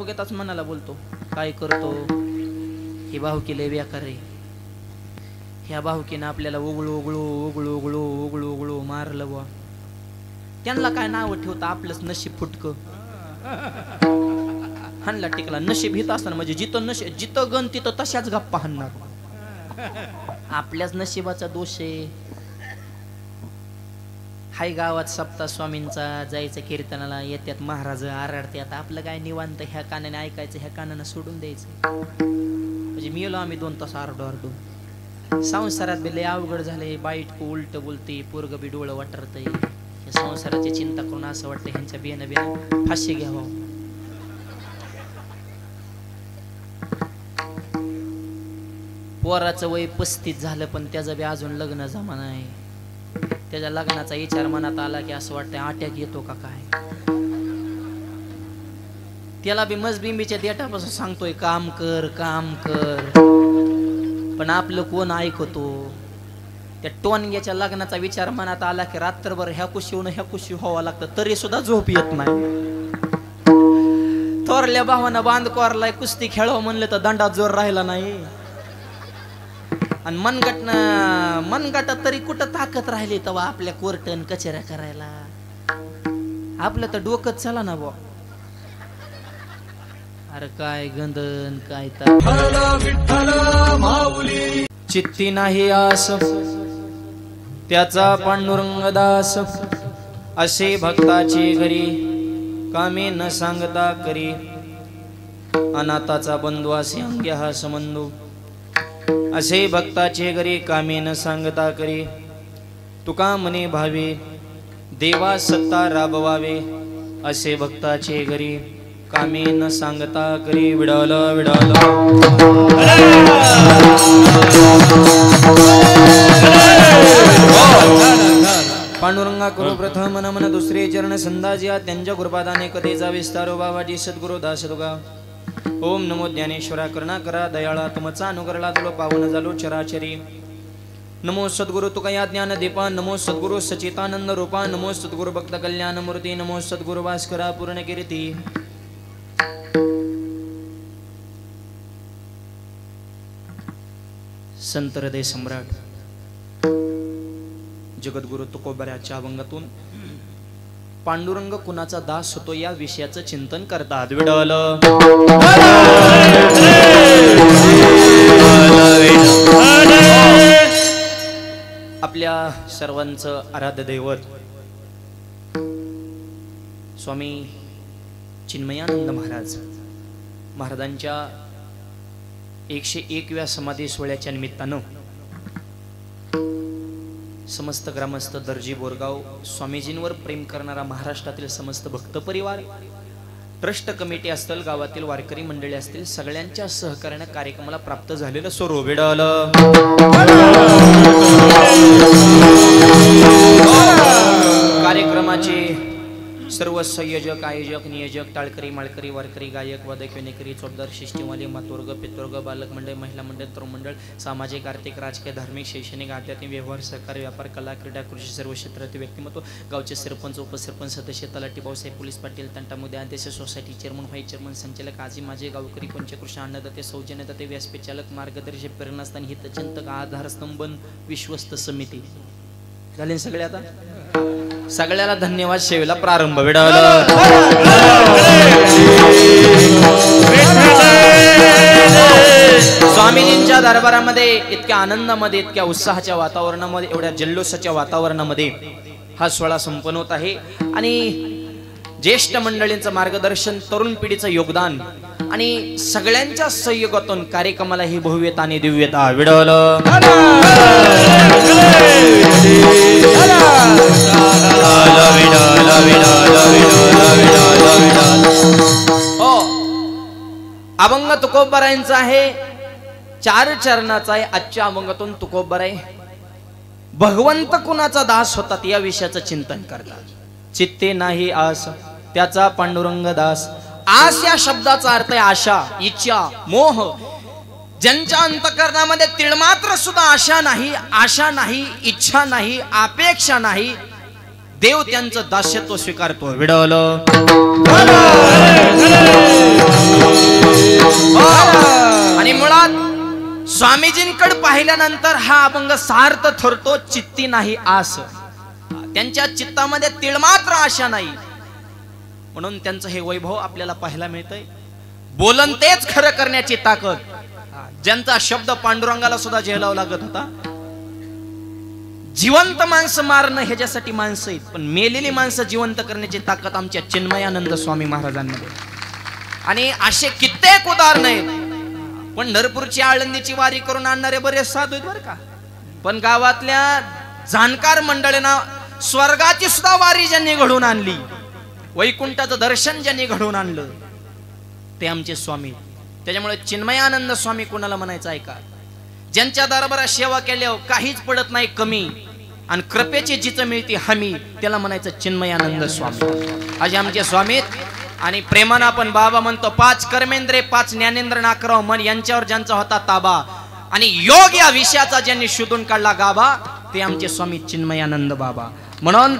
बघताच मनाला बोलतो काय करतो हे भावकी लय बेकार रे, ह्या भावकीनं आपल्याला उघळू उघळू उघळू उघळू उघळू उघळू मारलं बुवा. त्यांना काय नाव ठेवतं आपलंच नशीब फुटकं. हाणला टिकला नशीब हित असताना म्हणजे जिथं नशीब जिथं गण तिथं तशाच गप्पा हाणणार. आपल्याच नशिबाचा दोष आहे. हाय गावात सप्ताह स्वामींचा जायचं कीर्तनाला येत्यात महाराज आरडत्यात. आपलं काय निवांत ह्या कानाने ऐकायचं ह्या कानाने सोडून द्यायचं. म्हणजे मी गेलो आम्ही 2 तास आरडू आरडू. संसारात बी लय अवघड झाले. बाईट को उलट बोलते पोरग बी डोळं वाटरतय. संसाराची चिंता करून असं वाटतं ह्यांच्या बियाणं बियाणं फाशी घ्यावं. पोराचं वय 35 झालं पण त्याचं बी अजून लग्न जमा नाही. त्याच्या लग्नाचा विचार मनात आला की असं वाटतं अटॅक येतो का काय. त्याला बी मजबिंबीच्या देठापासून सांगतोय काम कर काम कर, पण आपलं कोण ऐकतो. त्या टोनग्याच्या लग्नाचा विचार मनात आला की रात्रभर ह्या कुशीहून ह्या कुशी व्हावं लागतं तरी सुद्धा झोप येत नाही. थोरल्या भावानं बांध कोरलाय कुस्ती खेळावं म्हणलं तर दंडात जोर राहिला नाही. आणि मनगटात तरी कुठं ताकद राहिली तेव्हा आपल्या कोर्टन कचेऱ्या करायला. आपलं तर डोकंच चला ना बुवा. अरे काय गंधन काय चित्ती नाही आस त्याचा पांडुरंग दास. असे भक्ताची घरी कामे न सांगता करी. अनाथाचा बंधू असे अंग्य हा संबंधू. असे भक्ताचे घरी कामे न सांगता करी. तुका मने भावे देवा सत्ता राबवावे. असे भक्ताचे घरी कामे न सांगता करी. विडाल विडाल पांडुरंगा करू प्रथम नमन दुसरे चरण संदाजिया. त्यांच्या कृपादाने कधीचा विस्तारो बाबाजी सद्गुरु दास तुगा. ओम नमो ज्ञानेश्वरा करुणा करा दयाळा तुमचा अनुकरला तुला पावन झालो चराचरी. नमो सद्गुरु तुका या ज्ञान दीपा. नमो सद्गुरु सचितानंद रूपा. नमो सद्गुरु भक्त कल्याण मूर्ती. नमो सद्गुरु भास्करा पूर्ण कीर्ती. संत हृदय सम्राट जगद्गुरु तुकोबऱ्याच्या अभंगातून पांडुरंग कुणाचा दास होतो या विषयाचं चिंतन करतात. विडल आपल्या सर्वांचं आराध्य दैवत स्वामी चिन्मयानंद महाराजांच्या 101व्या समाधी सोहळ्याच्या निमित्तानं समस्त ग्रामस्थ दर्जी बोरगाव स्वामीजींवर प्रेम करणारा महाराष्ट्रातील समस्त भक्त परिवार ट्रस्ट कमिटी असतील गावातील वारकरी मंडळी असतील सगळ्यांच्या सहकार्याने कार्यक्रमाला प्राप्त झालेलं स्वरूप विडल कार्यक्रमाचे सर्व संयोजक आयोजक नियोजक टाळकरी माळकरी वारकरी गायक वादक विनेकरी चौबदार शिष्टीवाले मातोर्ग पितोर्ग बालक मंडळ महिला मंडळ तरुण मंडळ सामाजिक आर्थिक राजकीय धार्मिक शैक्षणिक आध्यात्मिक व्यवहार सहकार व्यापार कला क्रीडा कृषी सर्व क्षेत्रातील व्यक्तिमत्व गावचे सरपंच उपसरपंच सदस्य तलाठी भाऊसाहेब पोलीस पाटील तंटामध्ये अध्यक्ष सोसायटी चेअरमन व्हाईस चेअरमन संचालक आजी माझे गावकरी पंचकृष्ण अन्नदाते सौजन्यदाते व्यासपीठ चालक मार्गदर्शक प्रेरणास्थान हितचिंतक आधारस्तंभन विश्वस्त समिती झाले सगळे. आता सगळ्याला धन्यवाद. शेवेला प्रारंभ विडाल स्वामीजींच्या दरबारामध्ये इतक्या आनंदामध्ये इतक्या उत्साहाच्या वातावरणामध्ये एवढ्या जल्लोषाच्या वातावरणामध्ये हा सोहळा संपन्न होत आहे. आणि ज्येष्ठ मंडळींचं मार्गदर्शन तरुण पिढीचं योगदान आणि सगळ्यांच्या सहयोगातून कार्यक्रमाला ही भव्यता आणि दिव्यता विडल हो. अभंग तुकोबरायांचा आहे 4 चरणाचा आहे. आजच्या अभंगातून तुकोबराय भगवंत कुणाचा दास होतात या विषयाचं चिंतन करतात. चित्ते नाही आस त्याचा पांडुरंग दास. आस या शब्दाचा अर्थ आहे आशा इच्छा मोह. ज्यांच्या अंतःकरणामध्ये तिळमात्र सुद्धा आशा नाही इच्छा नाही अपेक्षा नाही देव त्यांचं दास्यत्व स्वीकारतो विडल स्वामीजींकडे पाहिल्यानंतर हा अभंग सार्थ ठरतो. चित्ती नाही आस, त्यांच्या चित्तामध्ये तिळमात्र आशा नाही, म्हणून त्यांचं हे वैभव आपल्याला पाहायला मिळतंय. बोलन तेच खरं करण्याची ताकद, ज्यांचा शब्द पांडुरंगाला सुद्धा झेलावा लागत होता. जिवंत माणसं मारणं ह्याच्यासाठी माणसं आहेत, पण मेलेली माणसं जिवंत करण्याची ताकद आमच्या चिन्मयानंद स्वामी महाराजांमध्ये. आणि असे कित्येक उदाहरण आहेत. पंढरपूरची आळंदीची वारी करून आणणारे बरेच साधू आहेत बरं का, पण गावातल्या जाणकार मंडळींना स्वर्गाची सुद्धा वारी ज्यांनी घडवून आणली, वैकुंठाचं दर्शन ज्यांनी घडवून आणलं, ते आमचे स्वामी. त्याच्यामुळे चिन्मयानंद स्वामी कोणाला म्हणायचं आहे का? ज्यांच्या दरबारात सेवा केल्यावर काहीच पडत नाही कमी, आणि कृपेची जिचं मिळते हमी, त्याला म्हणायचं चिन्मयानंद स्वामी. आज आमचे स्वामी. आणि प्रेमानं आपण बाबा म्हणतो. 5 कर्मेंद्रे 5 ज्ञानेंद्र नाकराव मन यांच्यावर ज्यांचा होता ताबा, आणि योग या विषयाचा ज्यांनी शोधून काढला गाभा, ते आमचे स्वामी चिन्मयानंद बाबा. म्हणून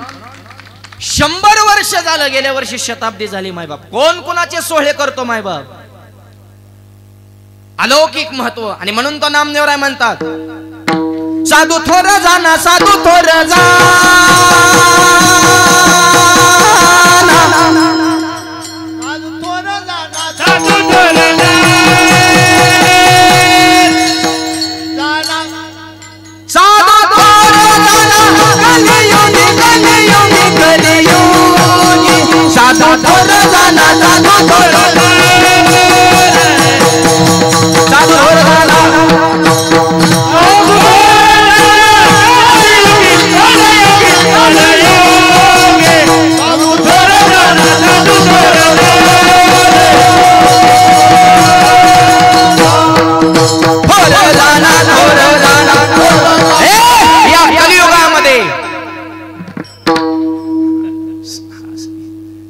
100 वर्ष झालं, गेल्या वर्षी शताब्दी झाली. मायबाप कोण कोणाचे सोहळे करतो मायबाप, अलौकिक महत्व. आणि म्हणून तो नामदेवराय म्हणतात, साधू थोर जाना, साधू थोर जाना, साधू थोर जाना, साधू थोर जाना, कलियुगी कलियुगी कलियुगी, साधू थोर जाना, साधू थोर जाना, साधू थोर जाना,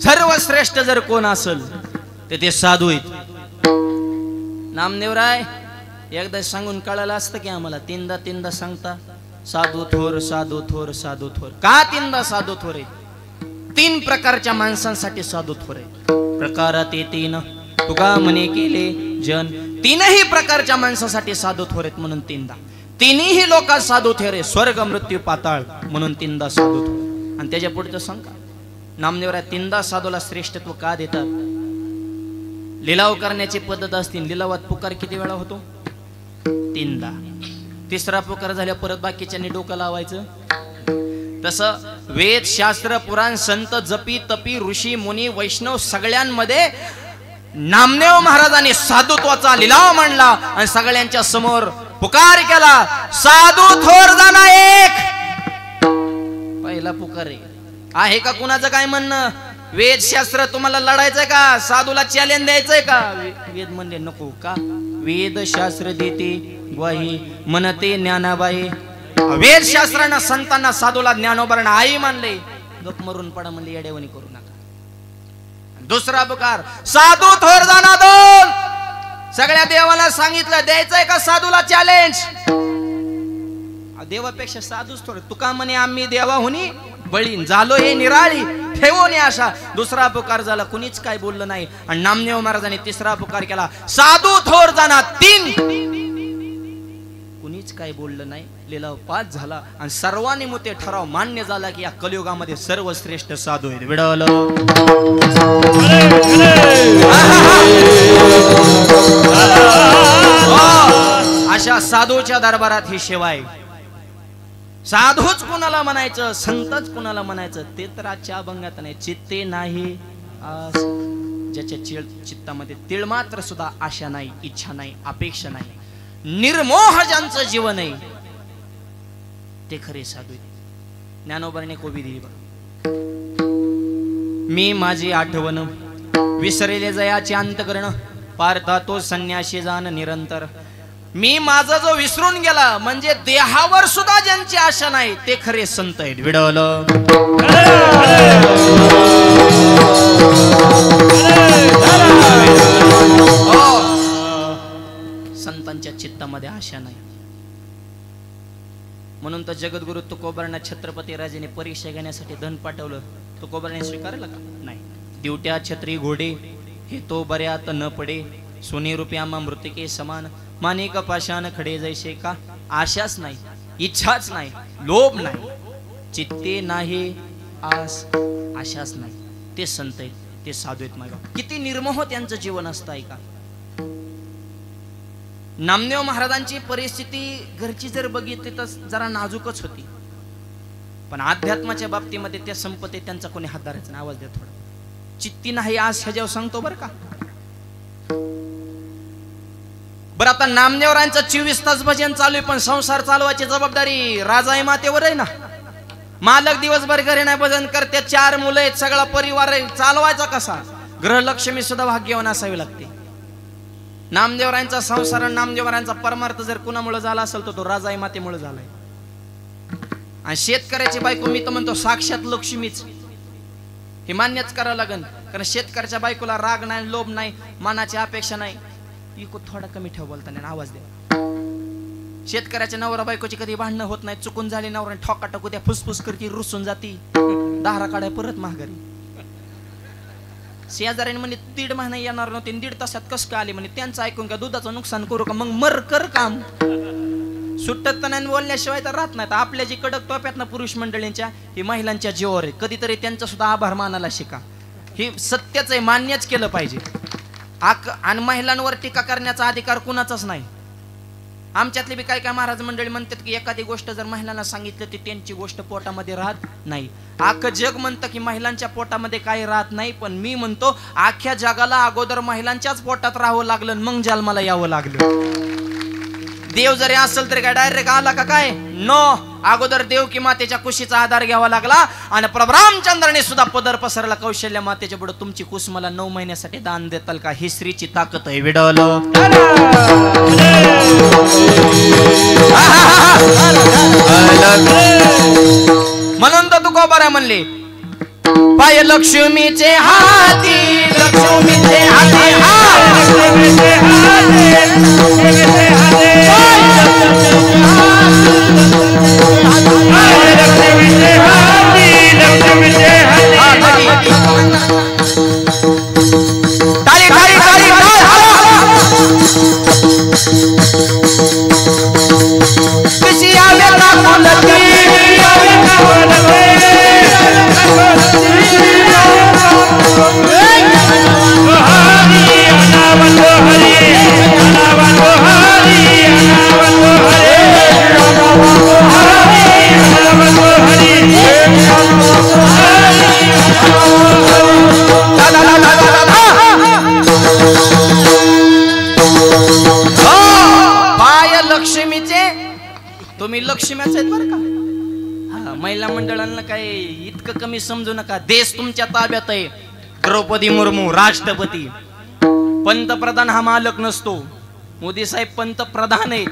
सर्वश्रेष्ठ जर कोण असेल तर ते साधू आहेत. नामदेवराय एकदा सांगून कळालं असतं की आम्हाला, तीनदा सांगता साधू थोर, साधू थोर, साधू थोर. का तीनदा साधू थोर आहे? 3 प्रकारच्या माणसांसाठी साधू थोर आहे. प्रकारात 3 तुका म्हणे केले जन, 3ही प्रकारच्या माणसासाठी साधू थोर आहेत म्हणून 3दा. 3ही लोकात साधू थोर आहे. स्वर्ग मृत्यू पाताळ म्हणून 3दा साधू थोर. आणि त्याच्या पुढचं सांगा नामदेवराय 3दा साधूला श्रेष्ठत्व का देतात? लिलाव करण्याची पद्धत असते. लिलावात पुकार किती वेळा होतो? 3दा. 3रा पुकार झाल्या परत बाकीच्यांनी डोकं लावायचं. तसं वेद शास्त्र पुराण संत जपी तपी ऋषी मुनी वैष्णव सगळ्यांमध्ये नामदेव महाराजांनी साधुत्वाचा लिलाव मांडला आणि सगळ्यांच्या समोर पुकार केला, साधू थोर जाना एक. पहिला पुकार आहे का कुणाचं काय म्हणणं? वेद शास्त्र तुम्हाला लढायचंय का? साधूला चॅलेंज द्यायचंय का? वेद म्हणले नको का? वेद शास्त्र देते ग्वाही म्हणते ज्ञानाबाई. वेद शास्त्रांना संतांना साधूला ज्ञानोबरण आई मानले. गप मरून पडा म्हणले, येडेवणी करू नका. 2रा पुकार, साधू थोर जाना 2. सगळ्या देवाला सांगितलं द्यायचंय का साधूला चॅलेंज? देवापेक्षा साधूच थोर. तुका म्हणे आम्ही देवाहुनी बळीन झालो हे निराळी ठेवून अशा. 2रा पुकार झाला, कुणीच काय बोललं नाही. आणि नामदेव महाराजांनी 3रा पुकार केला, साधू थोर जाना 3. कुणीच काय बोललं नाही. लिलाव 5 झाला आणि सर्वांनी मुते ठराव मान्य झाला की या कलियुगामध्ये सर्वश्रेष्ठ साधू आहेत. विडवलं अशा साधूच्या दरबारात ही सेवा आहे. साधूच कुणाला म्हणायचं, संतच कुणाला म्हणायचं ते तर आजच्या अभंगात नाही. चित्ते नाही आस, ज्याच्या चित्तामध्ये तिळ मात्र सुद्धा आशा नाही, इच्छा नाही, अपेक्षा नाही, निर्मोह ज्यांचं जीवन आहे ते खरे साधू. ज्ञानोबाने कोबी दिली बघ, मी माझी आठवण विसरले जयाचे अंतकरण, पार्था तो संन्याशी जाण निरंतर. मी माझा जो विसरून गेला म्हणजे देहावर सुद्धा ज्यांची आशा नाही ते खरे संत आहेत. विडवलं संतांच्या चित्तामध्ये आशा नाही. म्हणून तर जगद्गुरु तुकोबांना छत्रपती राजाने परीक्षा घेण्यासाठी धन पाठवलं. तुकोबांनी स्वीकारलं का? नाही. दिवट्या छत्री घोडे हे तो बऱ्यात न पडे, सोने रुपया मृतिके समान. माणिक पाषाण खडे जैसे का आशाच नाही, इच्छाच नाही, लोभ नाही, चित्ते नाही आस आशाच नाही. ते संत आहेत, ते साधू आहेत. माझ्या किती निर्मोह त्यांचं जीवन असतं ऐका. नामदेव महाराजांची परिस्थिती घरची जर बघितली तर जरा नाजूकच होती, पण अध्यात्माच्या बाबतीमध्ये त्या संपत्ती त्यांचा कोणी हात धरायचा नाही. आवाज द्या थोडा. चित्ती नाही आस ह्याच्यावर सांगतो बरं का. बरं आता नामदेवरांचं 24 तास भजन चालू आहे, पण संसार चालवायची जबाबदारी राजाई मातेवर आहे ना. मालक दिवसभर घरी नाही, भजन करते, 4 मुलं आहेत, सगळा परिवार आहे, चालवायचा कसा. ग्रहलक्ष्मी सुद्धा भाग्यवान असावी लागते. नामदेवरांचा संसार, नामदेवरांचा परमार्थ जर कुणामुळे झाला असेल तर तो राजाई मातेमुळे झालाय. आणि शेतकऱ्याची बायको मी तर म्हणतो साक्षात लक्ष्मीच, हे मान्यच करावं लागेल. कारण शेतकऱ्याच्या बायकोला राग नाही, लोभ नाही, मानाची अपेक्षा नाही. इको थोडा कमी ठेव बोलताना, आवाज द्या. शेतकऱ्याच्या नवरा बायकोची कधी भांडणं होत नाही. चुकून झाली नवरा ठोका टाकू द्या, फुसफुस करती, रुसून जाती, दारा काढाय परत महागारी. शेजाऱ्याने म्हणे 1.5 महिना येणार नव्हते, 1.5 तासात कसं काय आले म्हणे. त्यांचं ऐकून का दुधाचं नुकसान करू का, मग मर कर काम. सुटत तर नाही, बोलल्याशिवाय तर राहत नाही. आपल्या जी कडक टोप्यात ना पुरुष मंडळींच्या, ही महिलांच्या जीवावर आहे. कधीतरी त्यांचा सुद्धा आभार मानायला शिका. हे सत्यच आहे, मान्यच केलं पाहिजे. आणि महिलांवर टीका करण्याचा अधिकार कुणाचाच नाही. आमच्यातले बी काय काय महाराज मंडळी म्हणतात की एखादी गोष्ट जर महिलांना सांगितलं ती त्यांची गोष्ट पोटामध्ये राहत नाही. अख्खं जग म्हणतं की महिलांच्या पोटामध्ये काही राहत नाही, पण मी म्हणतो अख्ख्या जगाला अगोदर महिलांच्याच पोटात राहावं लागलं, मग जन्माला यावं लागलं. देव जरी असेल तरी काय डायरेक्ट आला का काय? नो. अगोदर देव की मातेच्या कुशीचा आधार घ्यावा लागला. आणि प्रभू रामचंद्राने सुद्धा पदर पसरला कौशल्य मातेच्या पुढे. तुमची कुस मला 9 महिन्यासाठी दान देताल का? ही स्त्रीची ताकद आहे. विडल म्हणून तर तुकोबारा म्हणले, पाय लक्ष्मीचे हाती, लक्ष्मीचे हाती, लक्ष्मीचे तुम्ही लक्ष्मीच आहेत बरं का. हा, महिला मंडळांना काय इतकं कमी समजू नका. देश तुमच्या ताब्यात आहे. द्रौपदी मुर्मू राष्ट्रपती, पंतप्रधान हा मालक नसतो. मोदी साहेब पंतप्रधान आहेत,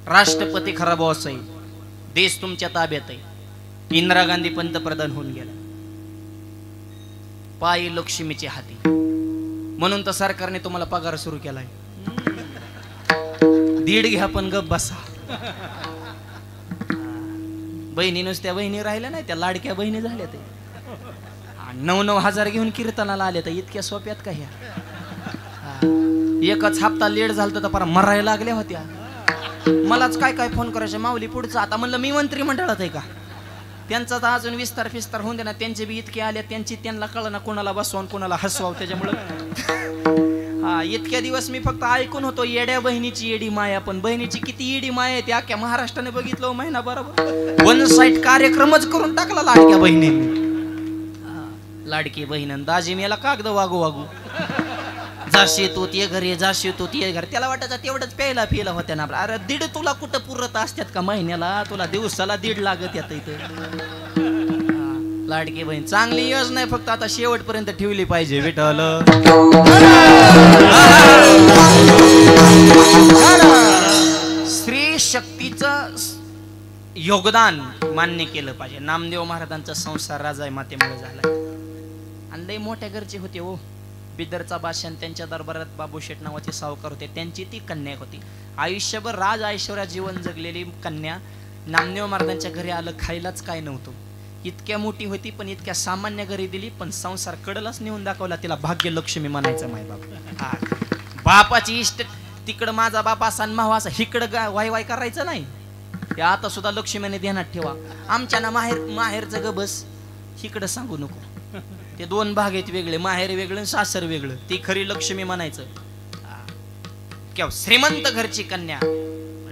राष्ट्रपती खरा बॉस आहे. देश तुमच्या ताब्यात आहे. इंदिरा गांधी पंतप्रधान होऊन गेला. पायी लक्ष्मीचे हाती. म्हणून तर सरकारने तुम्हाला पगार सुरू केलाय. 1.5 घ्या पण गप बसा. बहिणी नुसत्या बहिणी राहिल्या नाही, त्या लाडक्या बहिणी झाल्या. ते 9-9 हजार घेऊन कीर्तनाला आले तर इतक्या सोप्यात का ह्या? एकच हप्ता लेट झालता तर परत मरायला लागल्या होत्या. मलाच काय काय फोन करायचे, माऊली पुढचा. आता म्हणलं मी मंत्रिमंडळात आहे का? त्यांचा तर अजून विस्तार फिस्तार होऊन दे ना. त्यांचे बी इतके आले, त्यांची त्यांना कळलं ना कोणाला बसवान कोणाला हसवाव. त्याच्यामुळं हा इतक्या दिवस मी फक्त ऐकून होतो येड्या बहिणीची येडी माया. पण बहिणीची किती येडी माया आहे ते अख्ख्या महाराष्ट्राने बघितलं महिना बरोबर. 1 साइड कार्यक्रमच करून टाकला लाडक्या बहिणींनी. लाडकी बहीण दाजी मेला कागद वागू वागू. जाशी तू ते घरी, जाशी तू ते घर. त्याला वाटायचं तेवढंच प्यायला पिला होत्या ना. अरे 1.5 तुला कुठं पुरत असतात का महिन्याला? तुला दिवसाला 1.5 लागत येत इथं. लाडकी बहीण चांगली योजना आहे, फक्त आता शेवटपर्यंत ठेवली पाहिजे. विठ्ठल स्त्री शक्तीचं योगदान मान्य केलं पाहिजे. नामदेव महाराजांचा संसार राजा मातेमुळे झाला. आणि लई मोठ्या घरचे होते हो. बिदरचा बादशाह, त्यांच्या दरबारात बाबूशेठ नावाचे सावकार होते. त्यांची ती कन्या होती. आयुष्यभर राज ऐश्वर्या जीवन जगलेली कन्या. नामदेव महाराजांच्या घरी आलं, खायलाच काय नव्हतं. इतक्या मोठी होती पण इतक्या सामान्य घरी दिली, पण संसार कडलाच नेऊन दाखवला. तिला भाग्यलक्ष्मी म्हणायचं माय बाप. बापाची इष्ट तिकडं माझा बाप असा आणि मावा असा, इकडं वाय वाय करायचं नाही. हे आता सुद्धा लक्ष्मीने ध्यानात ठेवा. आमच्या ना माहेरचं ग बस, इकडं सांगू नको. ते दोन भाग आहेत वेगळे, माहेर वेगळं सासर वेगळं. ती खरी लक्ष्मी म्हणायचं. किंवा श्रीमंत घरची कन्या.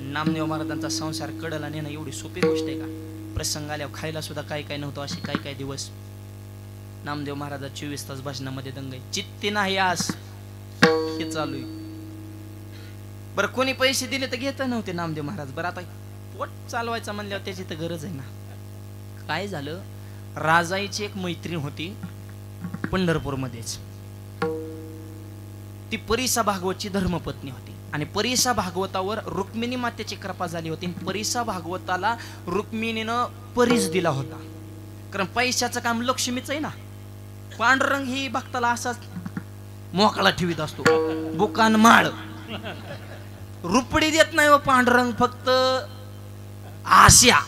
नामदेव महाराजांचा संसार कडला नेणं एवढी सोपी गोष्ट आहे का? प्रसंग आल्यावर खायला सुद्धा काय काय नव्हतं. असे काय काय दिवस. नामदेव महाराज 24 तास भाषणामध्ये दंग आहे. चित्ती नाही आस हे चालू आहे. बरं कोणी पैसे दिले तर घेत नव्हते नामदेव महाराज. बरं आता पोट चालवायचं म्हणल्यावर त्याची तर गरज आहे ना. काय झालं, राजाईची एक मैत्रीण होती पंढरपूरमध्येच. ती परीसा भागवतची धर्मपत्नी होती आणि परीसा भागवतावर रुक्मिणी मातेची कृपा झाली होती. परीसा भागवताला रुक्मिणीनं परीस दिला होता. कारण पैशाचं काम लक्ष्मीच आहे ना. पांडुरंग ही भक्ताला असाच मोकळा ठेवीत असतो. बुकान माळ रुपडी देत नाही व पांडुरंग, फक्त आशा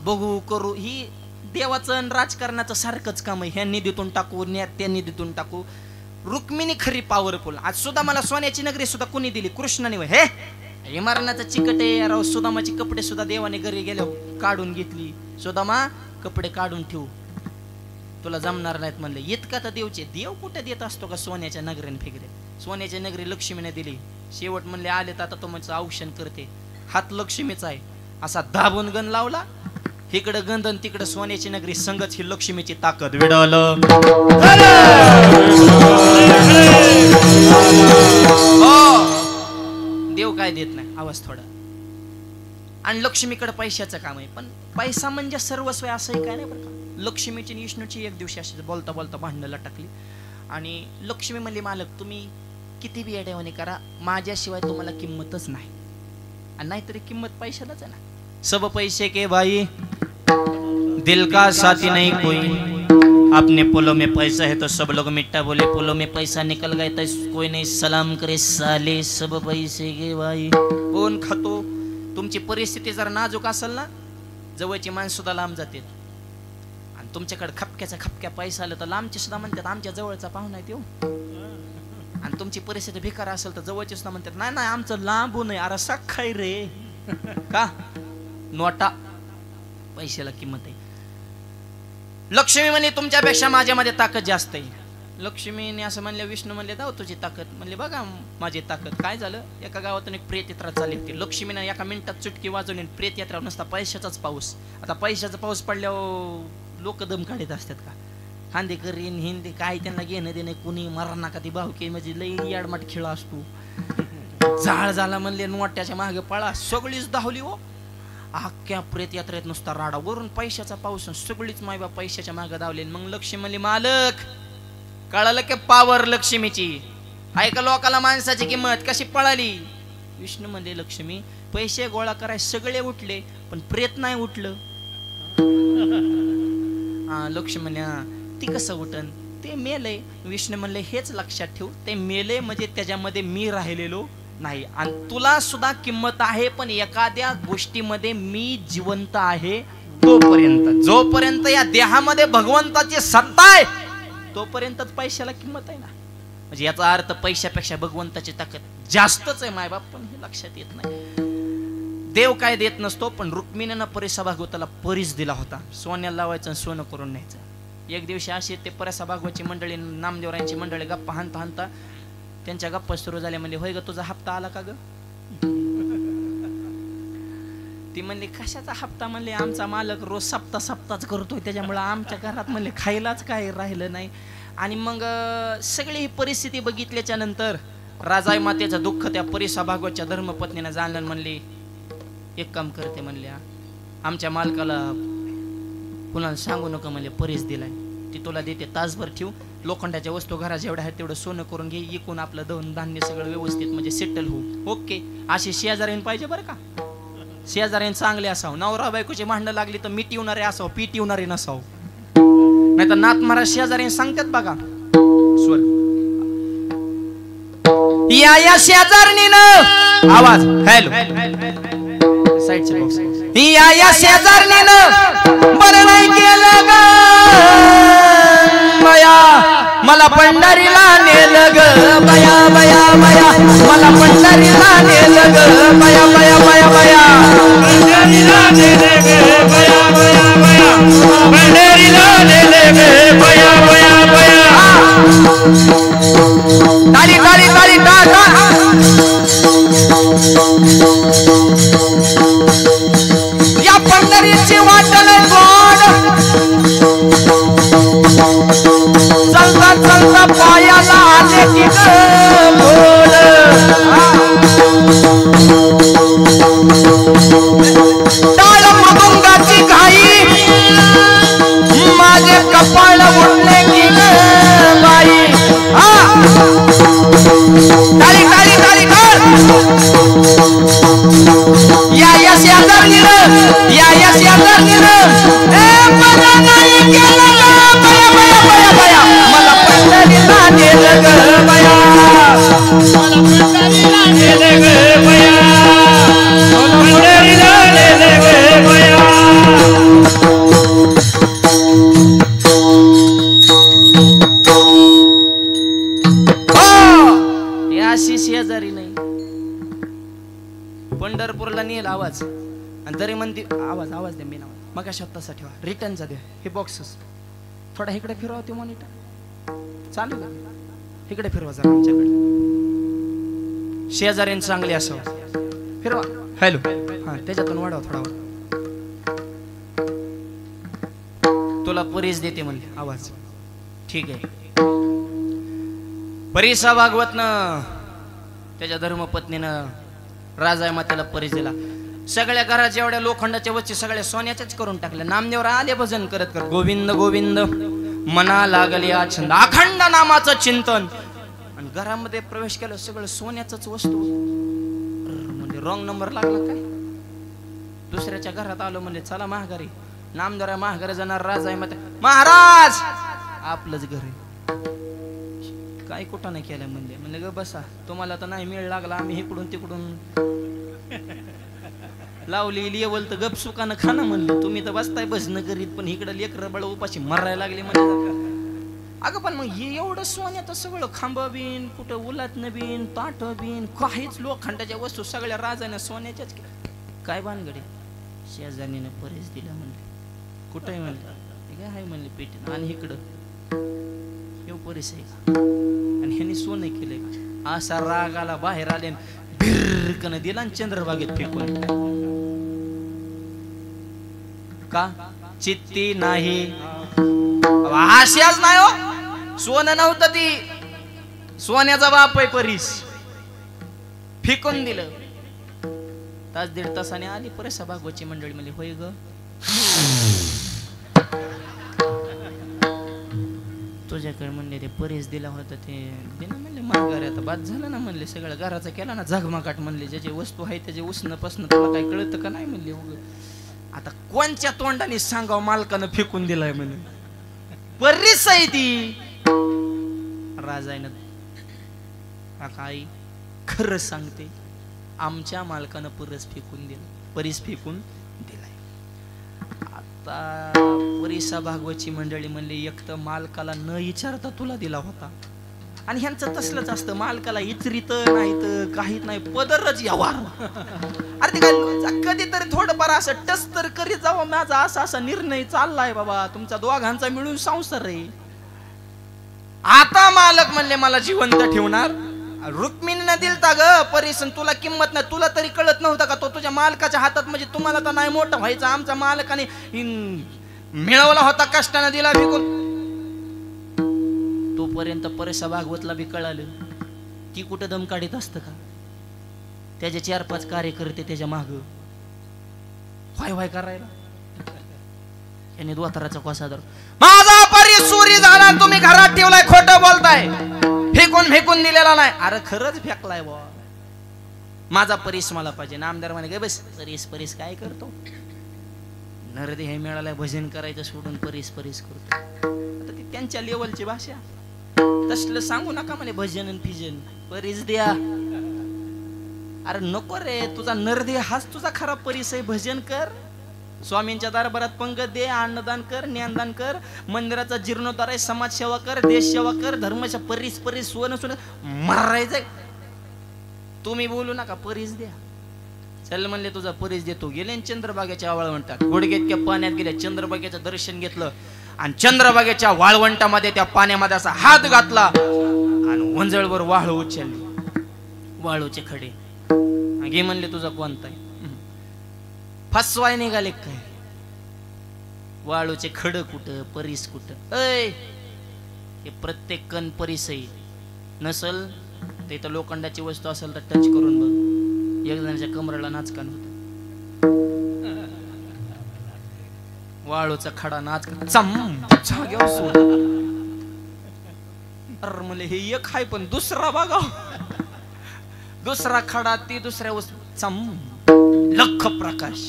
बघू करू. ही देवाचं आणि राजकारणाचं सारखंच काम आहे. ह्या निधीतून टाकू, त्या निधीतून टाकू. रुक्मिणी खरी पॉवरफुल. आज सुदामाला सोन्याची नगरी सुद्धा कोणी दिली? कृष्णाने. हे इमारणाचं चिकट आहे राव. सुदामाचे कपडे सुद्धा देवाने घरी गेले काढून घेतली. सुदामा कपडे काढून ठेवू, तुला जमणार नाहीत म्हणले. इतका तर देवचे देव कुठे देत असतो का सोन्याच्या नगरीने फिगरे? सोन्याची नगरी लक्ष्मीने दिली. शेवट म्हणले आले तर आता तुमचं औक्षण करते. हात लक्ष्मीचा आहे. असा दाबून गण लावला. इकडं गंधन तिकडं सोन्याची नगरी. संगच ही लक्ष्मीची ताकद. विडवलं देव काय देत नाही. आवाज थोडा. आणि लक्ष्मीकडे पैशाचं काम आहे. पण पैसा म्हणजे सर्वस्व असंही काय नाही बरं का. लक्ष्मीची विष्णूची एक दिवशी अशी बोलता बोलता भांडणं लटकली आणि लक्ष्मी म्हणली, मालक तुम्ही किती बी अडवणी करा, माझ्याशिवाय तुम्हाला किंमतच नाही. आणि नाहीतरी किंमत पैशालाच आहे ना. सब पैसे के भाई, दिल का साथी नहीं कोई. अपने पोलो में पैसा है तो सब लोग मिट्टा बोले. पोलो में पैसा निकल गए तो कोई नहीं सलाम करे साले. सब पैसे के भाई. कोण खातो? तुमची परिस्थिती जर नाजूक असेल ना, जवळची माणसं सुद्धा लांब जाते. आणि तुमच्याकडे खपक्या पैसा आला तर लांबचे सुद्धा म्हणतात आमच्या जवळचा पाहुणा आहे तो. आणि तुमची परिस्थिती भिकार असेल तर जवळचे सुद्धा म्हणतात नाही नाही आमचं लांबू नाही. अरे सखाय रे का नोटा. पैशाला किंमत आहे. लक्ष्मी म्हणे तुमच्यापेक्षा माझ्यामध्ये ताकद जास्त आहे. लक्ष्मीने असं म्हणले. विष्णू म्हणले दाव तुझी ताकद. म्हणले बघा माझी ताकद. काय झालं, एका गावातून एक प्रेत यात्रा चालली होती. लक्ष्मीने एका मिनिटात चुटकी वाजवली. प्रेत यात्रा नसता पैशाचाच पाऊस. आता पैशाचा पाऊस पडल्यावर लोक दम काढत असतात का? हांदे करीन हिंदी काय त्यांना घेणं देणं. कुणी मरा नका ती भावकी म्हणजे लई याडमाट खेळ असतो. झाळ झाला म्हणले नोट्याच्या मागे पळा. सगळीच धावली हो. अख्ख्या प्रेत यात्रेत नुसता राडा. वरून पैशाचा पाऊस. सगळीच मायबा पैशाच्या मागे धावले. मग लक्ष्मी म्हणली मालक कळालं की पावर लक्ष्मीची आहे का? लोकाला माणसाची किंमत कशी पळाली. विष्णू म्हणले लक्ष्मी पैसे गोळा कराय सगळे उठले पण प्रेत नाही उठलं. लक्ष्मी म्हणले ती कसं उठन? ते मेलय. विष्णू म्हणले हेच लक्षात ठेव, ते मेले म्हणजे त्याच्यामध्ये मी राहिलेलो नाही. आणि तुला सुद्धा किंमत आहे पण एखाद्या गोष्टीमध्ये मी जिवंत आहे तोपर्यंत. जोपर्यंत या देहामध्ये भगवंताची सत्ता आहे तोपर्यंतच पैशाला किंमत आहे ना. म्हणजे याचा अर्थ पैशापेक्षा भगवंताची ताकद जास्तच आहे मायबाप. पण हे लक्षात येत नाही. देव काय देत नसतो. पण रुक्मिणीनं परीसा भागवताला परीस दिला होता. सोन्याला लावायचं आणि सोनं करून न्यायचं. एक दिवशी अशी ते परीसा भागवतची मंडळी नामदेवरायांची मंडळी गप्पा हाणता हाणता त्यांच्या गप्पा सुरू झाल्या. म्हणले होय ग तुझा हप्ता आला का ग? ती म्हणली कशाचा हप्ता? म्हणले आमचा मालक रोज सप्ताच करतोय त्याच्यामुळे आमच्या घरात म्हणले खायलाच काय राहिलं नाही. आणि मग सगळी ही परिस्थिती बघितल्याच्या नंतर राजाई मातेचं दुःख त्या परीसा भागवतच्या धर्मपत्नीनं जाणलं. म्हणले एक काम करते म्हणले आमच्या मालकाला कुणाला सांगू नका म्हणले परीस दिलाय. ती तुला देते तासभर ठेवू. लोखंडाच्या वस्तू घरात जेवढ्या आहेत तेवढं सोनं करून घे. इकून आपलं दहन धान्य सगळं व्यवस्थित म्हणजे सेटल होऊ. ओके. अशी शेजारीन पाहिजे बरं का. शेजारीन चांगले असावं. नवरा बायकोची भांडणं लागली तर मीठ येणारे असावं, पीठ येणारे नसावं. नाही तर नाथ महाराज शेजारीन सांगतात बघा स्वर या शेजारणीनं आवाज हॅलो साईडचे बॉक्स या शेजारणीनं बरं नाही केलं ग बया, मला पंढरीला नेलं ग बया बया बया, मला पंढरीला नेलं ग बया बया बया बया, पंढरीला नेले गे बया बया बया, पंढरीला नेले गे बया बया बया. ताली ताली ताली टा या पंढरीची वाटण गोड, चलता चलता पायाला आले की गोड, टाळ मृदुंगाची घाई, माझे कपाळ उडले की बाई. ताली ताली ताली कर या शेजारणीनं, या शेजारणीनं बरं नाही केलं ग बया बया बया बया, मला पंढरीला नेलं ग बया, मला पंढरीला नेले गे बया, पंढरीला नेले गे बया. अशी शेजारी नाही. पंढरपूरला नेल आवाज आणि तरी म्हणते आवाज आवाज द्या, मी नाव मग तसा ठेवा, रिटर्नचा द्या, हे बॉक्सेस थोडा इकडे फिरवा, ते मॉनिटर चालू का इकडे फिरवा जरा आमच्याकडे, शेजारी चांगले असावं, फिरवा. हॅलो हा, त्याच्यातून वाढवा थोडा, तुला परीस देते म्हणले आवाज, ठीक आहे. परीसा भागवतनं त्याच्या धर्मपत्नीनं राजा मातेला परीस दिला. सगळ्या घराच्या एवढ्या लोखंडाच्या वस्तू सगळ्या सोन्याच्याच करून टाकल्या. नामदेव आले भजन करत कर, गोविंद गोविंद मना लागले छंद, अखंड नामाचं चिंतन, आणि घरामध्ये प्रवेश केलं सगळं सोन्याचंच वस्तू. म्हणजे रॉंग नंबर लागला काय, दुसऱ्याच्या घरात आलो म्हणजे चला महागारी, नामदेव महागारी जाणार, राजा आहे माते महाराज आपलंच घर आहे, काय कुठं नाही केलं म्हणले. म्हणले ग बसा, तुम्हाला तर नाही मेळ लागला, आम्ही इकडून तिकडून लावली लेवल तर गप सुकानं खाणं म्हणलं, तुम्ही तर बसताय भजन करीत, पण इकडं लेकर बळ उपाशी मरायला लागले म्हणजे. अगं पण मग हे एवढं सोन्याचं सगळं, खांब बिन कुठं उलट बीन ताट बीन काहीच लोखंडाच्या वस्तू सगळ्या राजाने सोन्याच्याच, काय भानगडे. शेजारीनं परीस दिला म्हणले, कुठंही म्हणलं काय आहे म्हणले पेटीत, आणि इकडं येऊ परीस आहे का, आणि ह्यानी सोनं केलंय का. असा राग आला, बाहेर आले भिरकन दिला आणि चंद्रभागेत फेकून. का चित्ती नाही, आशाच नाही हो, सोनं नव्हतं, ती सोन्याचा बाप आहे परीस, फेकून दिलं. तास दीड तासाने आली परेसा भागवतची मंडळी म्हणली, होय ग तुझ्याकडे म्हणले ते परीस दिला होता, ते दिना म्हणले माघारी, आता बाद झालं ना म्हणले, सगळं घराचा केला ना झगमगाट म्हणले, ज्याची वस्तू आहे त्याचे उसणं पसणं तुला काय कळतं का नाही म्हणले. आता कोणच्या तोंडाने सांगाव मालकानं फेकून दिलाय म्हणे, परीस आहे ती. राजायनं आई खरं सांगते, आमच्या मालकानं परीस फेकून दिला, परीस फेकून दिलाय. आता परीसा भागवतची मंडळी म्हणले, एक तर मालकाला न विचारता तुला दिला होता, आणि ह्यांचं तसलंच असतं, मालकाला इचरीत नाही तर काहीच नाही, पदरच यावार. अरे ते काय कधीतरी थोडंफार असं टस तर करीत जावं, माझा असा असा निर्णय चाललाय बाबा, तुमचा दोघांचा मिळून संसार आहे. आता मालक म्हणले मला जिवंत ठेवणार. रुक्मिणीने दिलता ग परीसन, तुला किंमत नाही, तुला तरी कळत नव्हतं का, तो तुझ्या मालकाच्या हातात, म्हणजे तुम्हाला तर नाही मोठं व्हायचं, आमच्या मालकाने मिळवला होता, कष्टाने दिला विकून. तोपर्यंत परेसा भागवतला बी कळालं ती कुठं दम काढीत असतं का, त्याचे 4-5 कार्यकर्ते त्याच्या माग व्हाय व्हाय करायला. याने द्वातराचा कोसा धर, माझा परी चोरी झाला, तुम्ही घरात ठेवलाय, खोटं बोलताय, फेकून दिलेला नाही. अरे खरंच फेकलाय बा, माझा परीस मला पाहिजे. नामदार म्हणे गे बस, परीस काय करतो, नरदे हे मिळालंय भजन करायचं सोडून परीस करतो. आता ती त्यांच्या लेवलची भाषा, तसलं सांगू नका म्हणे भजन आणि फिजन, परीस द्या. अरे नको रे, तुझा नरदे हाच तुझा खरा परिसय. भजन कर, स्वामींच्या दरबारात पंगत दे, अन्नदान कर, ज्ञानदान कर, मंदिराचा जीर्णोद्धार आहे, समाजसेवा कर, देश सेवा कर, धर्माच्या परीस परीस सोनं सोनं मारायचंय. तुम्ही बोलू नका, परीस द्या. चल म्हणले तुझा परीस देतो. गेले चंद्रभागेच्या वाळवंटात, गुडघेतक्या पाण्यात गेले, चंद्रभागेचं दर्शन घेतलं आणि चंद्रभागेच्या वाळवंटामध्ये त्या पाण्यामध्ये असा हात घातला आणि वंजळवर वाळू उचलली, वाळूचे खडे. घे म्हणले तुझा कोणता आहे. फसवाय निघाले काय, वाळूचे खड कुठं, परीस कुठं. ऐ हे प्रत्येक कण परिसय नसल ते तर लोखंडाची वस्तू असेल तर टच करून बघ. एक जणाच्या कमरेला नाचकान होत, वाळूचा खडा नाचकान जाग्यावर सोड. अरे म्हणले हे एक हाय पण दुसरा बघा, दुसरा खडा ती दुसऱ्या वस्तू लख प्रकाश.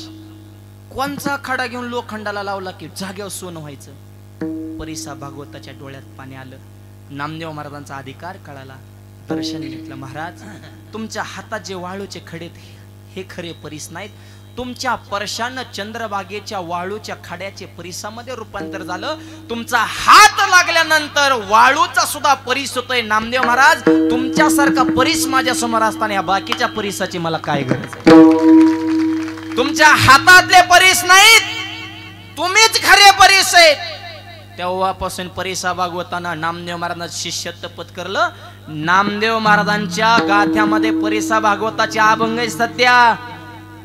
कोणचा खडा घेऊन लोखंडाला लावला की जाग्यावर सोनं व्हायचं. परिसा भागवताच्या डोळ्यात पाणी आलं. नामदेव महाराजांचा अधिकार कळाला. दर्शन घेतलं. महाराज, तुमच्या हातात जे वाळूचे खडे हे खरे परीस नाहीत. तुमच्या परशानं चंद्रभागेच्या वाळूच्या खड्याचे परिसामध्ये रूपांतर झालं. तुमचा हात लागल्यानंतर वाळूचा सुद्धा परीस होतोय. नामदेव महाराज, तुमच्यासारखा परीस माझ्या समोर असताना या बाकीच्या परिसाची मला काय गरज आहे. तुमच्या हातातले परीस नाहीत, तुम्हीच खरे परीस आहेत. तेव्हापासून परिसा भागवताना नामदेव महाराजांना शिष्यत्व पत्करलं. नामदेव महाराजांच्या गाथ्यामध्ये परिसा भागवताचे अभंग सध्या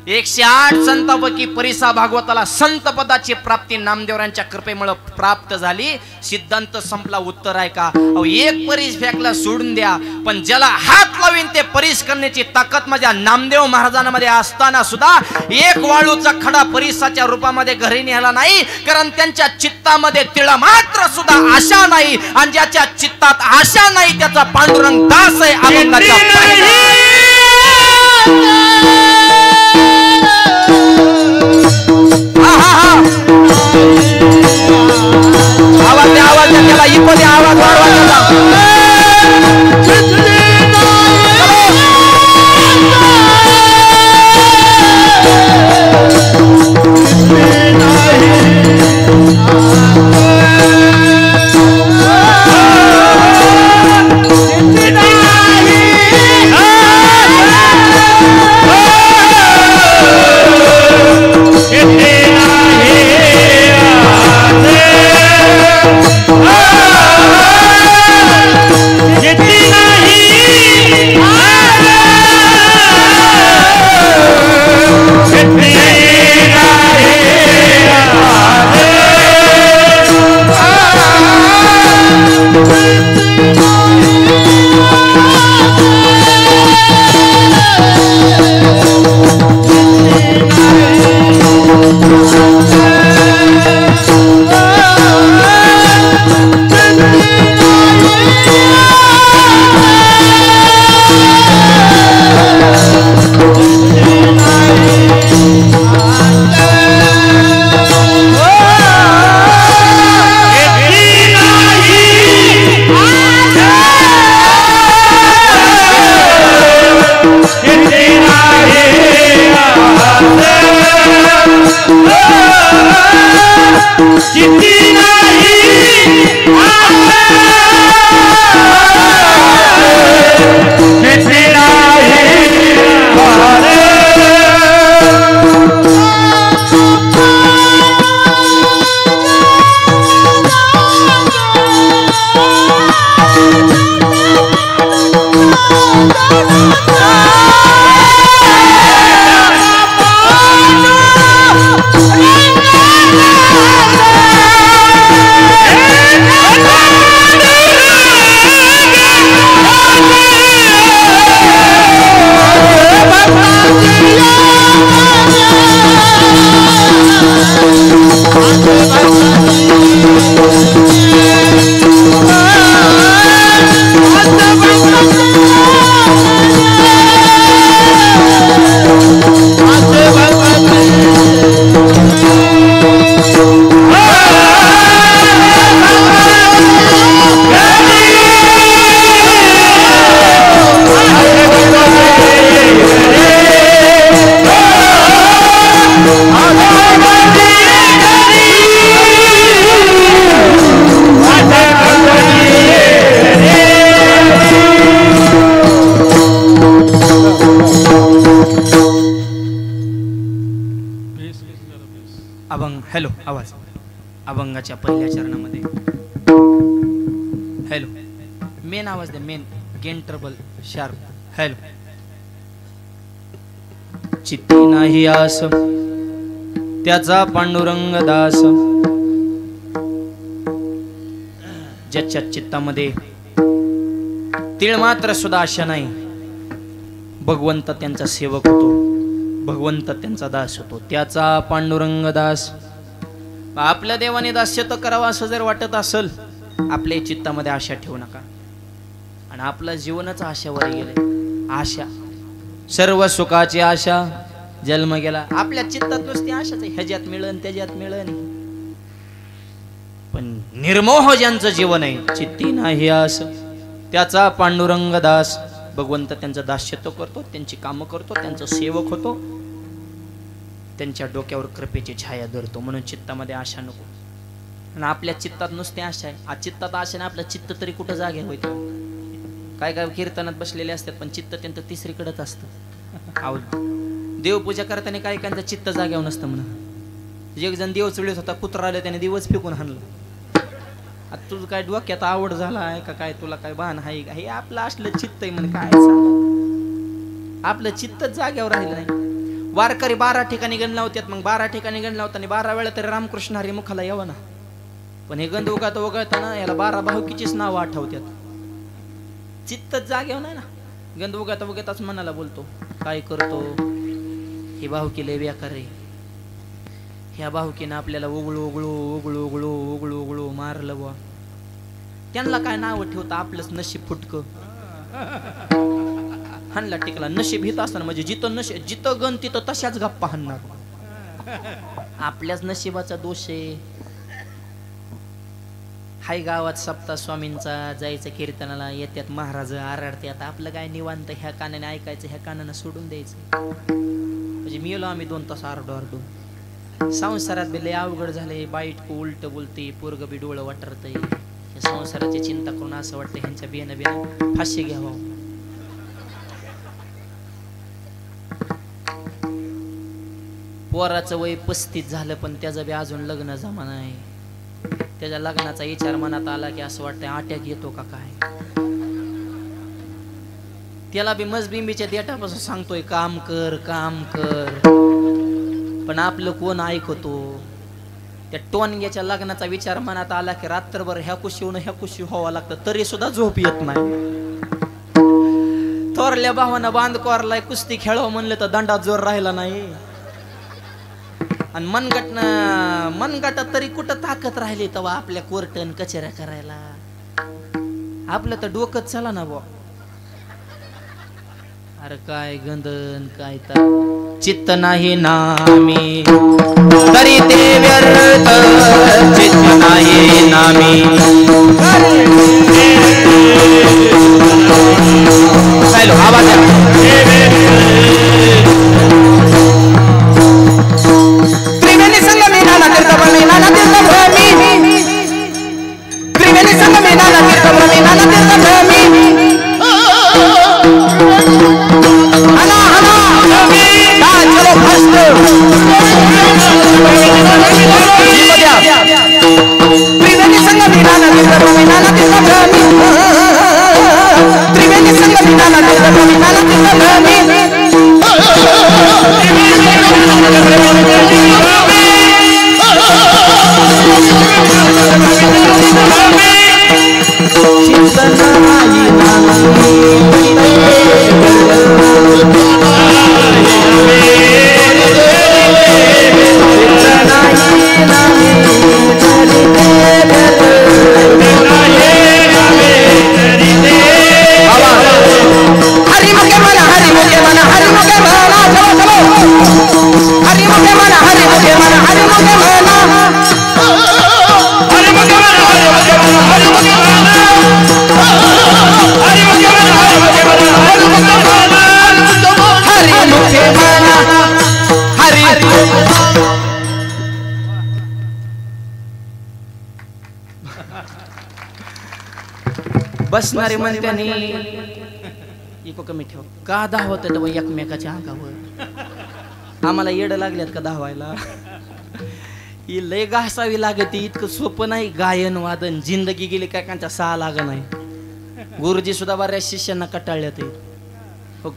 108 संतापैकी परिसा भागवताला संत पदाची प्राप्ती नामदेवरांच्या कृपेमुळे प्राप्त झाली. सिद्धांत संपला. उत्तर आहे का, एक परीस फेकला सोडून द्या, पण ज्याला हात लावीन ते परीस करण्याची ताकद माझ्या नामदेव महाराजांमध्ये असताना सुद्धा एक वाळूचा खडा परिसाच्या रूपामध्ये घरी न्यायला नाही. कारण त्यांच्या चित्तामध्ये तिळा मात्र सुद्धा आशा नाही, आणि ज्याच्या चित्तात आशा नाही त्याचा पांडुरंग दास आहे. आवाज द्या, आवाज द्या त्याला, इको द्या, आवाज वाढवा त्याला. हॅलो आवाज अभंगाच्या पहिल्या चरणामध्ये हॅलो मेन आवाज दे मेन गेन ट्रबल शार्प हॅलो चित्ती नाही आस त्याचा पांडुरंग दास ज्याच्या चित्तामध्ये तीळ मात्र सुद्धा आशा नाही भगवंत त्यांचा सेवक होतो भगवंत त्यांचा दास होतो त्याचा पांडुरंग दास आपल्या देवाने दास्य तर करावा असं जर वाटत असेल आपल्या चित्तामध्ये आशा ठेवू नका आणि आपलं जीवनच आशावर गेले आशा सर्व सुखाची आशा जन्म गेला आपल्या चित्तात नुसती आशाच ह्याच्यात मिळन त्याच्यात मिळन पण निर्मोह ज्यांचं जीवन आहे चित्ती नाही आस त्याचा पांडुरंग दास भगवंत त्यांचं दास्यत्व करतो त्यांची कामं करतो त्यांचं सेवक होतो त्यांच्या डोक्यावर कृपेची छाया धरतो म्हणून चित्तामध्ये आशा नको आणि आपल्या चित्तात नुसती आशा आहे आज चित्तात आशा नाही आपलं चित्त तरी कुठं जागे होईल काय काय कीर्तनात बसलेले असतात पण चित्त त्यांचं तिसरीकडेच असतं देवपूजा करताना काही काहींचं चित्त जाग्यावर नसतं म्हणून एक जण देव चुळीत होता कुत्रा आलं त्याने दिवस फेकून हाणलं आता तुझं काय डोक्यात आवड झाला आहे का काय तुला काय भान आहे का हे आपलं असलं चित्त आहे म्हणे काय सांग आपलं चित्तच जाग्यावर राहिलं नाही वारकरी 12 ठिकाणी गण लावतात मग 12 ठिकाणी गण लावताना 12 वेळा तरी रामकृष्ण हरी मुखाला यावं ना पण हे गंध उगाळताना याला 12 भाऊकीचीच नाव आठवतात चित्तच जाग्यावर नाही ना गंध उगाताच मनाला बोलतो काय करतो ही भाऊकी लय बेकार रे ह्या भाऊकीनं आपल्याला उघळू उघळू उघळू उघळू उघळू उघळू मारलं बुवा त्यांना काय नाव ठेवतं आपलंच नशीब फुटकं हाणला टिकला नशीब हित असताना म्हणजे जिथं गण तिथं तशाच गप्पा हाणणार आपल्याच नशिबाचा दोष आहे हाय गावात सप्ताह स्वामींचा जायचं कीर्तनाला येत्यात महाराज आरडत्यात आपलं काय निवांत ह्या कानाने ऐकायचं ह्या कानाने सोडून द्यायचं म्हणजे मी येलो आम्ही 2 तास आरडू संसारात बी लय अवघड झाले बाईट उलट बोलते पोरग बी डोळं वाटरतय या संसाराची चिंता करून असं वाटतं ह्यांच्या बियाणं फाशी घ्यावं पोराचं वय 35 झालं पण त्याचं बी अजून लग्न जमा नाही त्याच्या लग्नाचा विचार मनात आला की असं वाटतं अटॅक येतो का काय त्याला बी मजबिंबीच्या देठापासून सांगतोय काम कर पण आपलं कोण ऐकतो त्या टोनग्याच्या लग्नाचा विचार मनात आला की रात्रभर ह्या कुशी व्हावं लागतं तरी सुद्धा झोप येत नाही थोरल्या भावानं बांध कोरलाय कुस्ती खेळावं म्हणलं तर दंडात जोर राहिला नाही आणि मनगटात तरी कुठं ताकद राहिली तेव्हा आपल्या कोर्टन कचऱ्या करायला आपलं तर डोकंच चला ना बुवा अरे काय गंधन काय तर चित्त नाही नामी तरी ते व्यर्थ चित्त नाही नामी हॅलो आवाज बसणारे म्हणते इको कमी ठेव का धावत एकमेकाच्या अंगावर आम्हाला येड लागल्यात का धावायला ही लय घासावी लागते, इतकं सोपं नाही गायन वादन. जिंदगी गेली काय कांच्या सहा लाग नाही. गुरुजी सुद्धा बऱ्याच शिष्यांना कटाळले ते,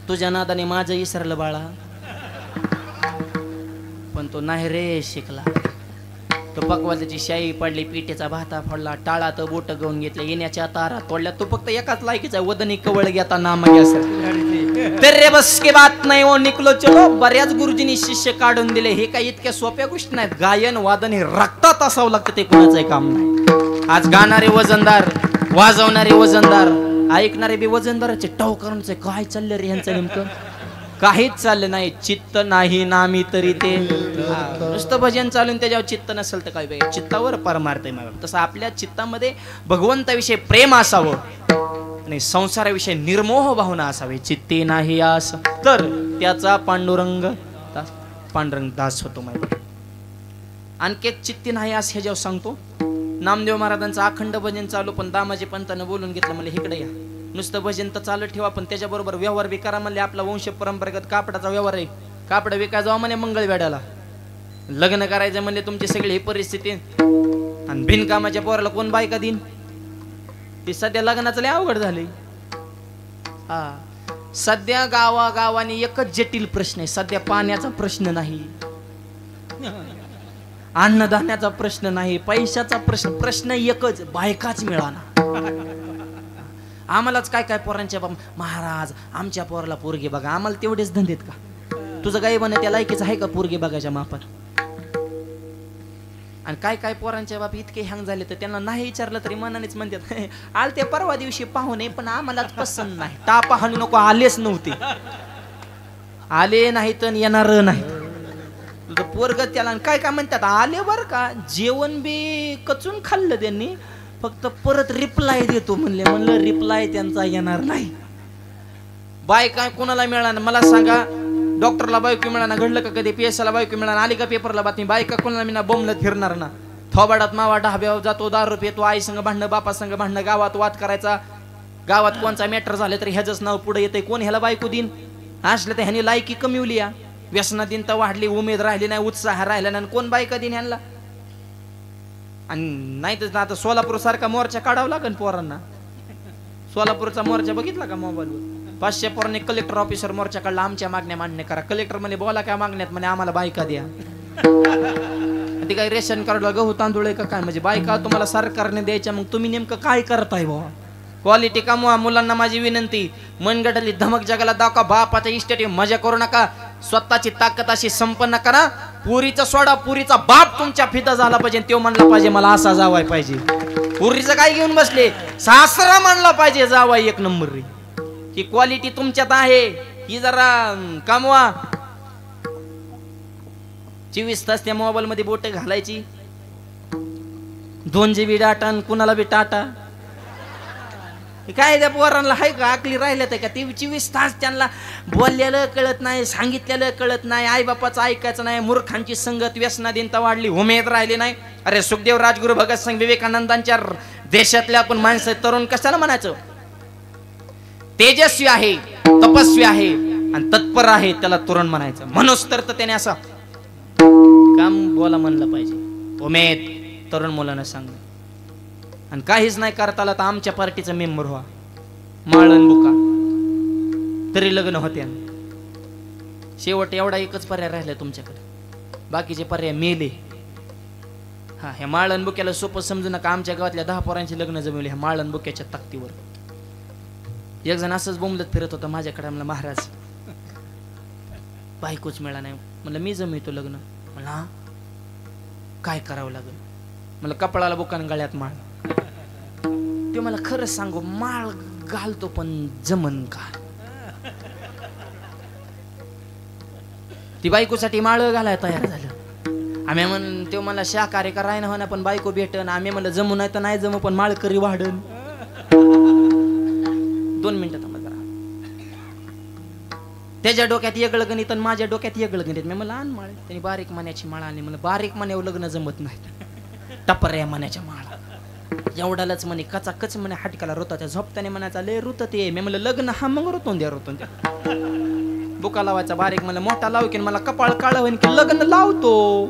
तुझ्या नादाने माझं इसरलं बाळा. पण तो नाही रे शिकला. तो पकवाल्याची शाई पडली, पिठेचा भाता फोडला, टाळा तर बोट घेऊन घेतल्या, येण्याच्या तारा तोडल्या. तो फक्त एकाच लायकीचा वदनी कवळ घेता नाम रे बस के बात नाही हो निकलो चलो. बऱ्याच गुरुजींनी शिष्य काढून दिले. हे काही इतक्या सोप्या गोष्टी नाहीत. गायन वादन हे रक्तात असावं लागतं, ते कुणाचंही काम नाही. आज गाणारे वजनदार, वाजवणारे वजनदार, ऐकणारे बी वजनदाराचे. टवकरांचे काय चाललं रे ह्यांचं नेमकं? काहीच चाललं नाही. चित्त नाही नामी तरी ते नुसतं भजन चालून त्याच्यावर चित्त नसेल तर काय पाहिजे? चित्तावर परमार्थ आहे. तसं आपल्या चित्तामध्ये भगवंताविषयी प्रेम असावं आणि संसाराविषयी निर्मोह भावना असावी. चित्ते नाही आस तर त्याचा पांडुरंग दास होतो. माहिती आणखी चित्ती नाही आस हे जेव्हा सांगतो. नामदेव महाराजांचं अखंड भजन चालू, पण दामाजी पंतानं बोलून घेतलं, मला इकडे या. नुसतं भजन तर चालू ठेवा, पण त्याच्याबरोबर व्यवहार बी करा. म्हणले आपला वंश परंपरेगत कापडाचा व्यवहार आहे. कापड विकाय जावा म्हणे मंगळवेढ्याला. लग्न करायचं म्हणजे तुमची सगळी ही परिस्थिती, आणि बिनकामाच्या पोराला कोण बायका देईन? ती सध्या लग्नाचं लय अवघड झाले. सध्या गावागावानी एकच जटिल प्रश्न आहे. सध्या पाण्याचा प्रश्न नाही, अन्नधान्याचा प्रश्न नाही, पैशाचा प्रश्न एकच, बायकाच मिळाना. आम्हालाच काय काय पोरांच्या महाराज आमच्या पोराला पोरगी बघा. आम्हाला तेवढेच धंदेत का? तुझं गाई बने त्या लायकीचं आहे का पोरगी बघायच्या मापात? आणि काय काय पोरांच्या बाप इतके हँग झाले तर त्यांना नाही विचारलं तरी मनानेच म्हणतात आल ते परवा दिवशी पाहुणे, पण आम्हालाच पसंत नाही. टापा हाणू नको, आलेच नव्हते. आले नाही तर येणार नाही. तुझं पोरग त्याला काय काय म्हणतात, आले बर का, जेवण बी कचून खाल्लं त्यांनी, फक्त परत रिप्लाय देतो म्हणले. म्हणलं रिप्लाय त्यांचा येणार नाही. बायका कोणाला मिळाला? मला सांगा, डॉक्टरला बायको मिळाना, घडलं का कधी? पीएसला बायको मिळाना, आली का पेपरला बातमी? बायका कोणाला मिळणार? बोंबलत फिरणार ना. थोबाडात मावा ढाब्यावर जातो, दारू पितो, आई संग भांडणं, बापा संग भांडणं, गावात वाद करायचा. गावात कोणचा मॅटर झालं तरी ह्याच नाव पुढे येते. कोण ह्याला बायको दिन? असलं तर ह्यानी लायकी कमीवली. या व्यसना दिन तर वाढली, उमेद राहिली नाही, उत्साह राहिला नाही. कोण बायका दिन ह्यांना? आणि नाही तर आता सोलापूर सारखा मोर्चा काढावा लागेल पोरांना. सोलापूरचा मोर्चा बघितला का मोबाईलवर? 500 पोरांनी कलेक्टर ऑफिसर मोर्चा काढला, आमच्या मागण्या मान्य करा. कलेक्टर म्हणे बोला काय मागण्यात? म्हणे आम्हाला बायका द्या. ते काही रेशन कार्डला गहू तांदूळ आहे का काय? म्हणजे बायका तुम्हाला सरकारने द्यायच्या, मग तुम्ही नेमकं काय करताय बुवा? क्वालिटी कमवा. मुलांना माझी विनंती, मनगटाली धमक जगाला दाखवा. बापाच्या इस्टेटी मजा करू नका. स्वतःची ताकद अशी संपन्न करा. पुरीचा सोडा, पुरीचा बाप तुमच्या फिदा झाला पाहिजे. तो म्हणला पाहिजे मला असा जावाय पाहिजे. पुरीचं काय घेऊन बसले? सासरा म्हणला पाहिजे जावाय एक नंबर रे. ही क्वालिटी तुमच्यात आहे, ही जरा कमवा. 24 तास त्या मोबाईल मध्ये बोट घालायची. 2 GB डाटा, कुणाला बी टाटा. काय त्या पोरांना हाय का आकली राहिल्यात का? ते 24 तास त्यांना बोललेलं कळत नाही, सांगितलेलं कळत नाही, आई बापाचं ऐकायचं नाही. मूर्खांची संगत, व्यसनाधीनता वाढली, उमेद राहिली नाही. अरे सुखदेव, राजगुरू, भगतसिंग, विवेकानंदांच्या देशातले आपण माणसं तरुण कशाला म्हणायचं? तेजस्वी आहे, तपस्वी आहे आणि तत्पर आहे, त्याला तरुण म्हणायचं. म्हणूनच तर त्याने असं काम बोला म्हणलं पाहिजे. उमेद तरुण मुलांना सांग. आणि काहीच नाही करता आलं तर आमच्या पार्टीचा मेंबर व्हा. माळण बुका तरी लग्न होते. शेवट एवढा एकच पर्याय राहिला तुमच्याकडे, बाकीचे पर्याय मेले. हा, ह्या माळण बुक्याला सोपं समजू नका. आमच्या गावातल्या 10 पोरांची लग्न जमवली ह्या माळण बुक्याच्या ताकदीवर. एक जण असंच बोंबलत फिरत होता माझ्याकडे. म्हणलं महाराज बायकोच मिळा नाही. म्हणलं मी जमवतो लग्न. म्हणलं काय करावं लागेल? म्हणलं कपाळाला बुकान गळ्यात माळ. ते मला खरंच सांगू, माळ घालतो पण जमन का? ती बायकोसाठी माळ घालाय तयार झालं. आम्ही म्हण ते मला शाकाहारी करायला हो ना, पण बायको भेटन. आम्ही म्हणलं जमू नाही तर नाही जमू, पण माळ करी वाढन. 2 मिनिटं थांबा जरा. त्याच्या डोक्यात वेगळं गणित आणि माझ्या डोक्यात वेगळं गणित. मी मला आण माळ. त्यांनी बारीक मण्याची माळ आणली. मला बारीक मण्यावर लग्न जमत नाही, टपऱ्या मण्याच्या माळा. एवढ्यालाच म्हणे कचाकच म्हणे हाटकाला रोताच्या झोपताने म्हणायचा लय रुतत ये. मी म्हणलं लग्न हा मग रोतून द्या, रोतून द्या. बुका लावायचा बारीक. मला मोठा लाव की मला कपाळ काळ होईन की लग्न लावतो.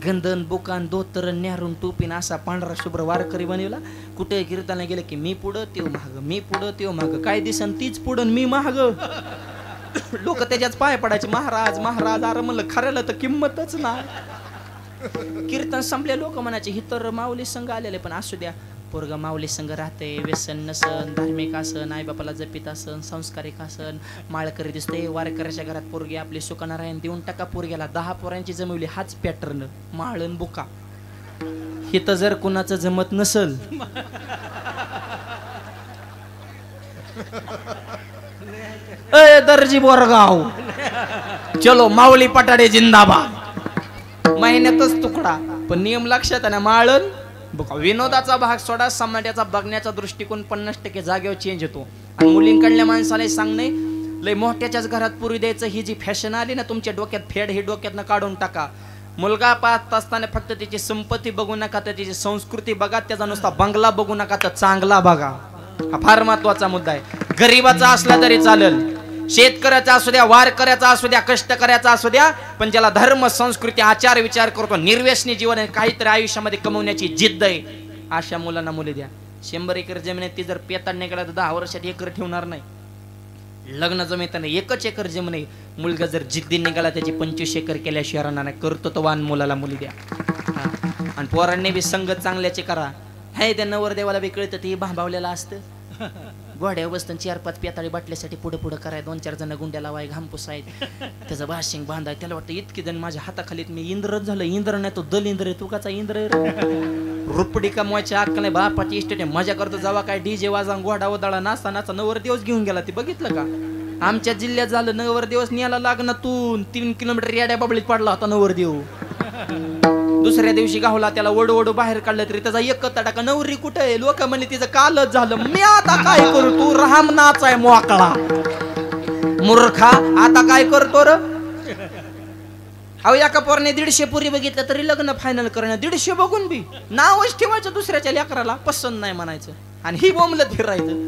गंधन बुकान धोतर न्यारून टोपीन असा पांढरा शुभ्र वारकरी बनवला. कुठे कीर्तनाला गेलं की मी पुढं त्यो माग, मी पुढं त्यो माग, काय दिसन तीच पुढं मी माग. लोक त्याच्याच पाय पडायचे, महाराज महाराज. अरे म्हणलं खऱ्याला तर किंमतच ना. कीर्तन संपले लोक म्हणायचे ही तर माऊली संघ आलेले. पण असू द्या, पोरगा माऊली संघ राहते, व्यसन नसन, धार्मिक असन, आई बापाला जपित असन, संस्कारिक असन, माळकरी दिसते. वारकऱ्याच्या घरात पोरगी आपली सुखनारायण देऊन टाका पोरग्याला. 10 पोरांची जमवली हाच पॅटर्न, माळण बुका. हे तर जर कुणाचं जमत नसल, ए दर्जी बोरगाव, चलो माऊली पटाडे जिंदाबाद. महिन्यातच तुकडा. पण नियम लक्षात आहे ना, माळण बुका. विनोदाचा भाग सोडा, समाजाचा बघण्याचा दृष्टिकोन 50% जागेवर चेंज होतो. आणि मुलींकडल्या माणसाला सांगणे, लय मोठ्याच्याच घरात पुरी द्यायचं ही जी फॅशन आली ना तुमच्या डोक्यात, फेड ही डोक्यातनं काढून टाका. मुलगा पाहत असताना फक्त त्याची संपत्ती बघू नका, त्याची संस्कृती बघा. त्याचा नुसता बंगला बघू नका, तर चांगला बघा. हा फार महत्वाचा मुद्दा आहे. गरीबाचा असला तरी चालेल, शेतकऱ्याचा असू द्या, वारकऱ्याचा असू द्या, कष्टकऱ्याचा असू द्या, पण ज्याला धर्म संस्कृती आचार विचार करतो, निर्व्यसनी जीवन आहे, काहीतरी आयुष्यामध्ये कमवण्याची जिद्द आहे, अशा मुलांना मुली द्या. 100 एकर जमीन आहे, ती जर पेताड निघाला तर 10 वर्षात एकर ठेवणार नाही. लग्न जमिताना 1 एकर जमीन आहे, मुलगा जर जिद्दी निघाला त्याची 25 एकर केल्याशिवाय राहणार नाही. कर्तृत्ववान मुलाला मुली द्या. आणि पोरांनी बी संगत चांगल्याचे करा. हे त्या नवरदेवाला बी कळतं ते भांबावलेलं असतं. गोड्या बसतं 4-5 पेताळी बाटल्यासाठी पुढे पुढे कराय, 2-4 जण गुंड्या लावाय, घामपुस आहेत, त्याचं भाशिंग बांधाय. त्याला वाटतं इतकी जण माझ्या हाताखालीत मी इंद्रच झालं. इंद्र नाही तो दल इंद्र आहे. तू काचा इंद्र आहे? रुपडी कमवायच्या अक्कल नाही. बापाची इस्टेट मजा करतो. जेव्हा काय डीजे वाजा घोडा वदाळा नाचा नाचा नवर दिवस घेऊन गेला. ते बघितलं का? आमच्या जिल्ह्यात झालं, नवर दिवस न्यायला लागणातून 3 किलोमीटर याड्या बाबळीत पडला होता नवर देव. दुसऱ्या दिवशी गावला, त्याला ओढू ओढू बाहेर काढलं तरी त्याचा एक तडाका. नवरी कुठे आहे? लोक म्हणले तिचं कालच झालं. मी आता काय करू? तू राम नाचाय मोकळा मूर्खा, आता काय करतो र? अहो एका पोराने 150 पुरी बघितलं तरी लग्न फायनल करणं. 150 बघून बी नावच ठेवायचं दुसऱ्याच्या लेकराला, पसंत नाही म्हणायचं आणि ही बोंबलत फिरायचं.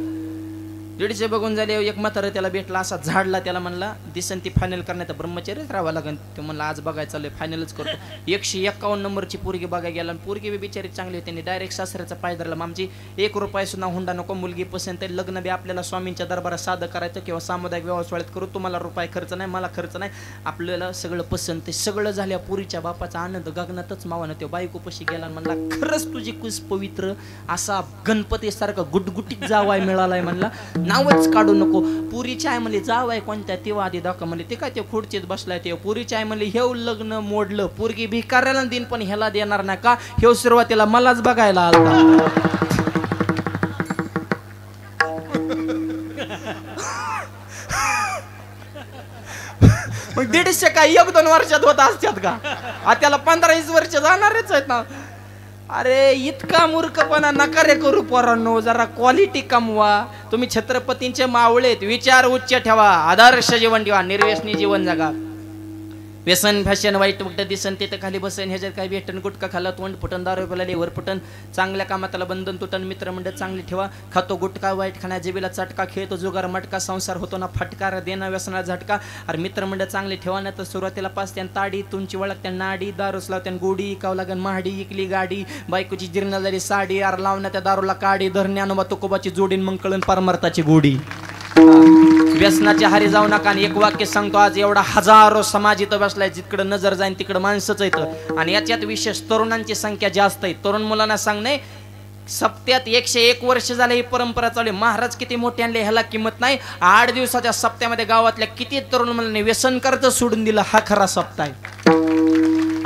150 बघून झाले. एक म्हातारा त्याला भेटला, असा झाडला. त्याला म्हणला दिसन ती फायनल करण्यात ब्रह्मचर्यच राहावं लागेल. ते म्हणला आज बघायचं चाललंय, फायनलच करतो. 151 नंबरची पोरगी बघायला गेला. पोरगी बी बिचारी चांगली होती. त्यांनी डायरेक्ट सासऱ्याचा पाय धरला. आमची 1 रुपया सुद्धा हुंडा नको, मुलगी पसंत आहे, लग्न बी आपल्याला स्वामींच्या दरबारात साधं करायचं किंवा सामुदायिक व्यवसायात करू, तुम्हाला रुपये खर्च नाही, मला खर्च नाही, आपल्याला सगळं पसंत आहे. सगळं झाल्या. पुरीच्या बापाचा आनंद गगनातच मावानं. तो बायकोपाशी गेला, म्हणला खरंच तुझी कुस पवित्र, असा गणपतीसारखा गुटगुटीत जावाय मिळालाय. म्हणला नावच काढू नको. पुरीची आई म्हणली जावाय कोणत्या? तेव्हा आधी दाखव. म्हणले ते काय ते खुर्चीत बसलाय ते. पुरीची आई म्हणली हेव लग्न मोडलं. पोरगी भिकाऱ्याला दिन पण ह्याला देणार नाही का? हेव सुरुवातीला मलाच बघायला आलता. मग 150 काय 1-2 वर्षात होत असतात का? त्याला 15-20 वर्ष जाणारच आहेत ना. अरे इतका मूर्खपणा नका रे करू पोरांनो. जरा क्वालिटी कमवा. तुम्ही छत्रपतींचे मावळेत, विचार उच्च ठेवा, आदर्श जीवन ठेवा, निर्व्यसनी जीवन जगा. व्यसन फॅशन वाईट वक्त दिसन तिथं खाली बसन, ह्याच्यात काय भेटन? गुटखा खाल्ला तोंड फुटन, दारू पिला लेवर फुटन, चांगल्या कामाला बंधन तुटन, मित्रमंडळ चांगली ठेवा. खातो गुटखा वाईट खाण्या, जिबीला चटका, खेळतो जुगार मटका, संसार होतो ना फटकार, देणं व्यसनाला झटका. अरे मित्रमंडळ चांगली ठेवा ना तर सुरुवातीला 5 त्यान ताडी, तुमची ओळख त्या नाडी, दारूस लावत्यान गोडी, इकावं लागन महाडी, इकली गाडी, बायकोची जीर्ण झाली साडी, अर लावण्या त्या दारूला काडी, धरण्या अनुबा तुकोबाची जोडीन मग कळण परमार्थाची गोडी. व्यसनाच्या हारी जाऊ नका. आणि एक वाक्य सांगतो, आज एवढा हजारो समाज इथं बसलाय, जिकडं नजर जाईन तिकडं माणसंच येतं. आणि याच्यात विशेष तरुणांची संख्या जास्त आहे. तरुण मुलांना सांगणे, सप्त्यात 101 वर्ष झाले ही परंपरा चालू. महाराज किती मोठे आणले ह्याला किंमत नाही. 8 दिवसाच्या सप्त्यामध्ये गावातल्या किती तरुण मुलांनी व्यसन कर्ज सोडून दिलं, हा खरा सप्ताह आहे.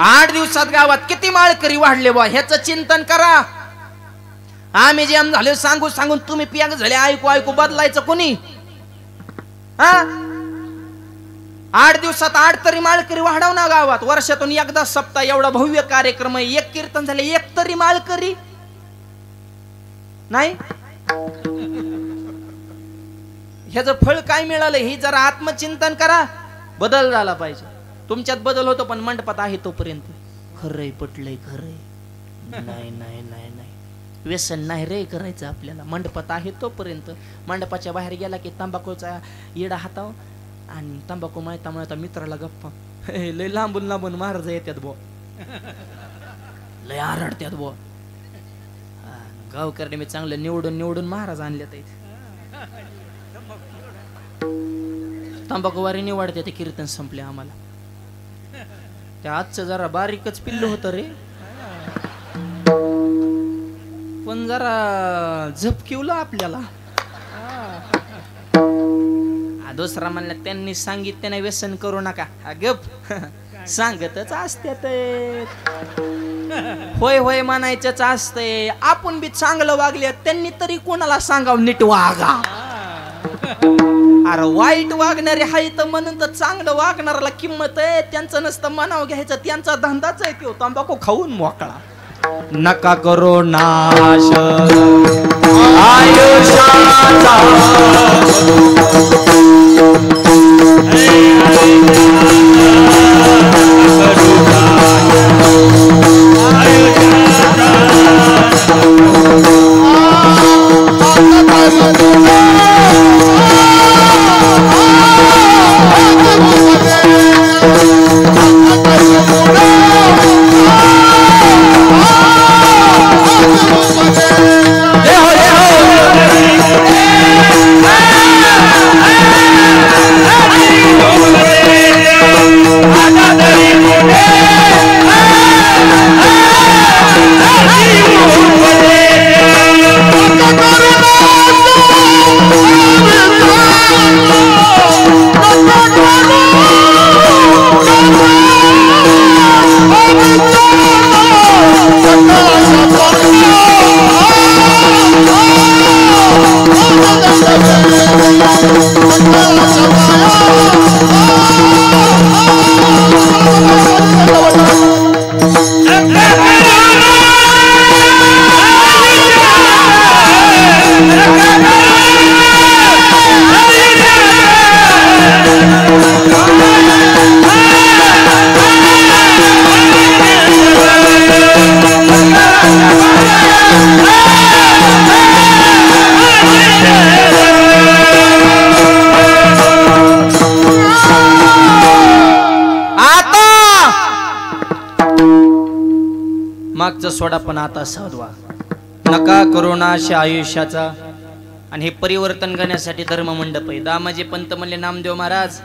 8 दिवसात गावात किती माळकरी वाढले बा, ह्याचं चिंतन करा. आम्ही जे झाले सांगू सांगून तुम्ही पियांग झाले, ऐकू ऐकू बदलायचं कोणी? 8 दिवसात 8 तरी माळकरी वाढव ना गावात. वर्षातून एकदा सप्ताह एवढा भव्य कार्यक्रम आहे. 1 कीर्तन झाले, 1 तरी माळकरी नाही. ह्याचं फळ काय मिळालं हे जरा आत्मचिंतन करा. बदल झाला पाहिजे. तुमच्यात बदल होतो पण मंडपात आहे तोपर्यंत. खरंय पटलंय, खरंय. नाही नाही नाही नाही, व्यसन नाही रे करायचं आपल्याला. मंडपात आहे तोपर्यंत. मंडपाच्या बाहेर गेला की तंबाखूचा येडा हाताव आणि तंबाखू मळता मळता मित्राला गप्पा. लय लांबून लांबून महाराज येतात बो. लय आरडत्यात बुवा. गावकऱ्याने मी चांगलं निवडून निवडून महाराज आणले ते तंबाखूवारी निवडते ते कीर्तन संपले आम्हाला. त्या आजचं जरा बारीकच पिल्लू होतं रे, पण जरा झपकिवलं आपल्याला. दुसरा म्हणलं त्यांनी सांगितलं व्यसन करू नका. गप सांगतच असत्यात. होय होय म्हणायचंच असतंय. आपण बी चांगलं वागले, त्यांनी तरी कोणाला सांगावं नीट वागा. अरे वाईट वागणारे हाय तर म्हणून तर चांगलं वागणाऱ्याला किंमत आहे. त्यांचं नसतं मनाव घ्यायचं, त्यांचा धंदाच आहे तो तंबाखू खाऊन मोकळा. नका करो नाश आयुष्याचा मागचा सोडा पण आता साधवा. नका करुणाशा आयुष्याचा. आणि हे परिवर्तन करण्यासाठी धर्म मंडप आहे. दामाजी पंत म्हणले नामदेव महाराज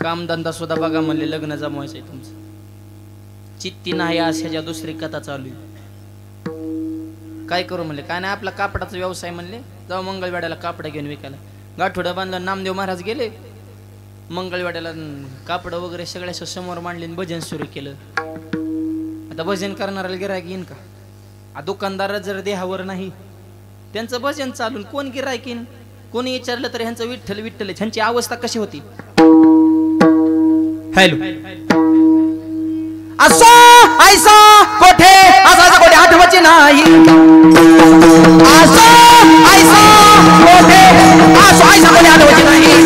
कामधंदा सुद्धा बघा म्हणले, लग्न जमवायचंय तुमचं. चित्ती नाही अशाच्या दुसरी कथा चालू आहे. काय करू म्हणले, काय नाही आपला कापडाचा व्यवसाय म्हणले, जाऊ मंगळवेड्याला कापड घेऊन विकायला. गाठोडं बांधलं. नामदेव महाराज गेले मंगळवेड्याला, कापड वगैरे सगळ्याच्या समोर मांडले, भजन सुरू केलं. आता भजन करणाऱ्याला गिरायक येईन का? दुकानदार जर देहावर नाही, त्यांचं भजन चालून कोण गिरायक येईन? कोणी विचारलं तर ह्यांचं विठ्ठल विठ्ठल. ह्यांची अवस्था कशी होती? हॅलो असो ऐसा कोठे असा कोठे आठवची नाही. असो ऐसा कोठे असो ऐसा कोठे आठवची नाही.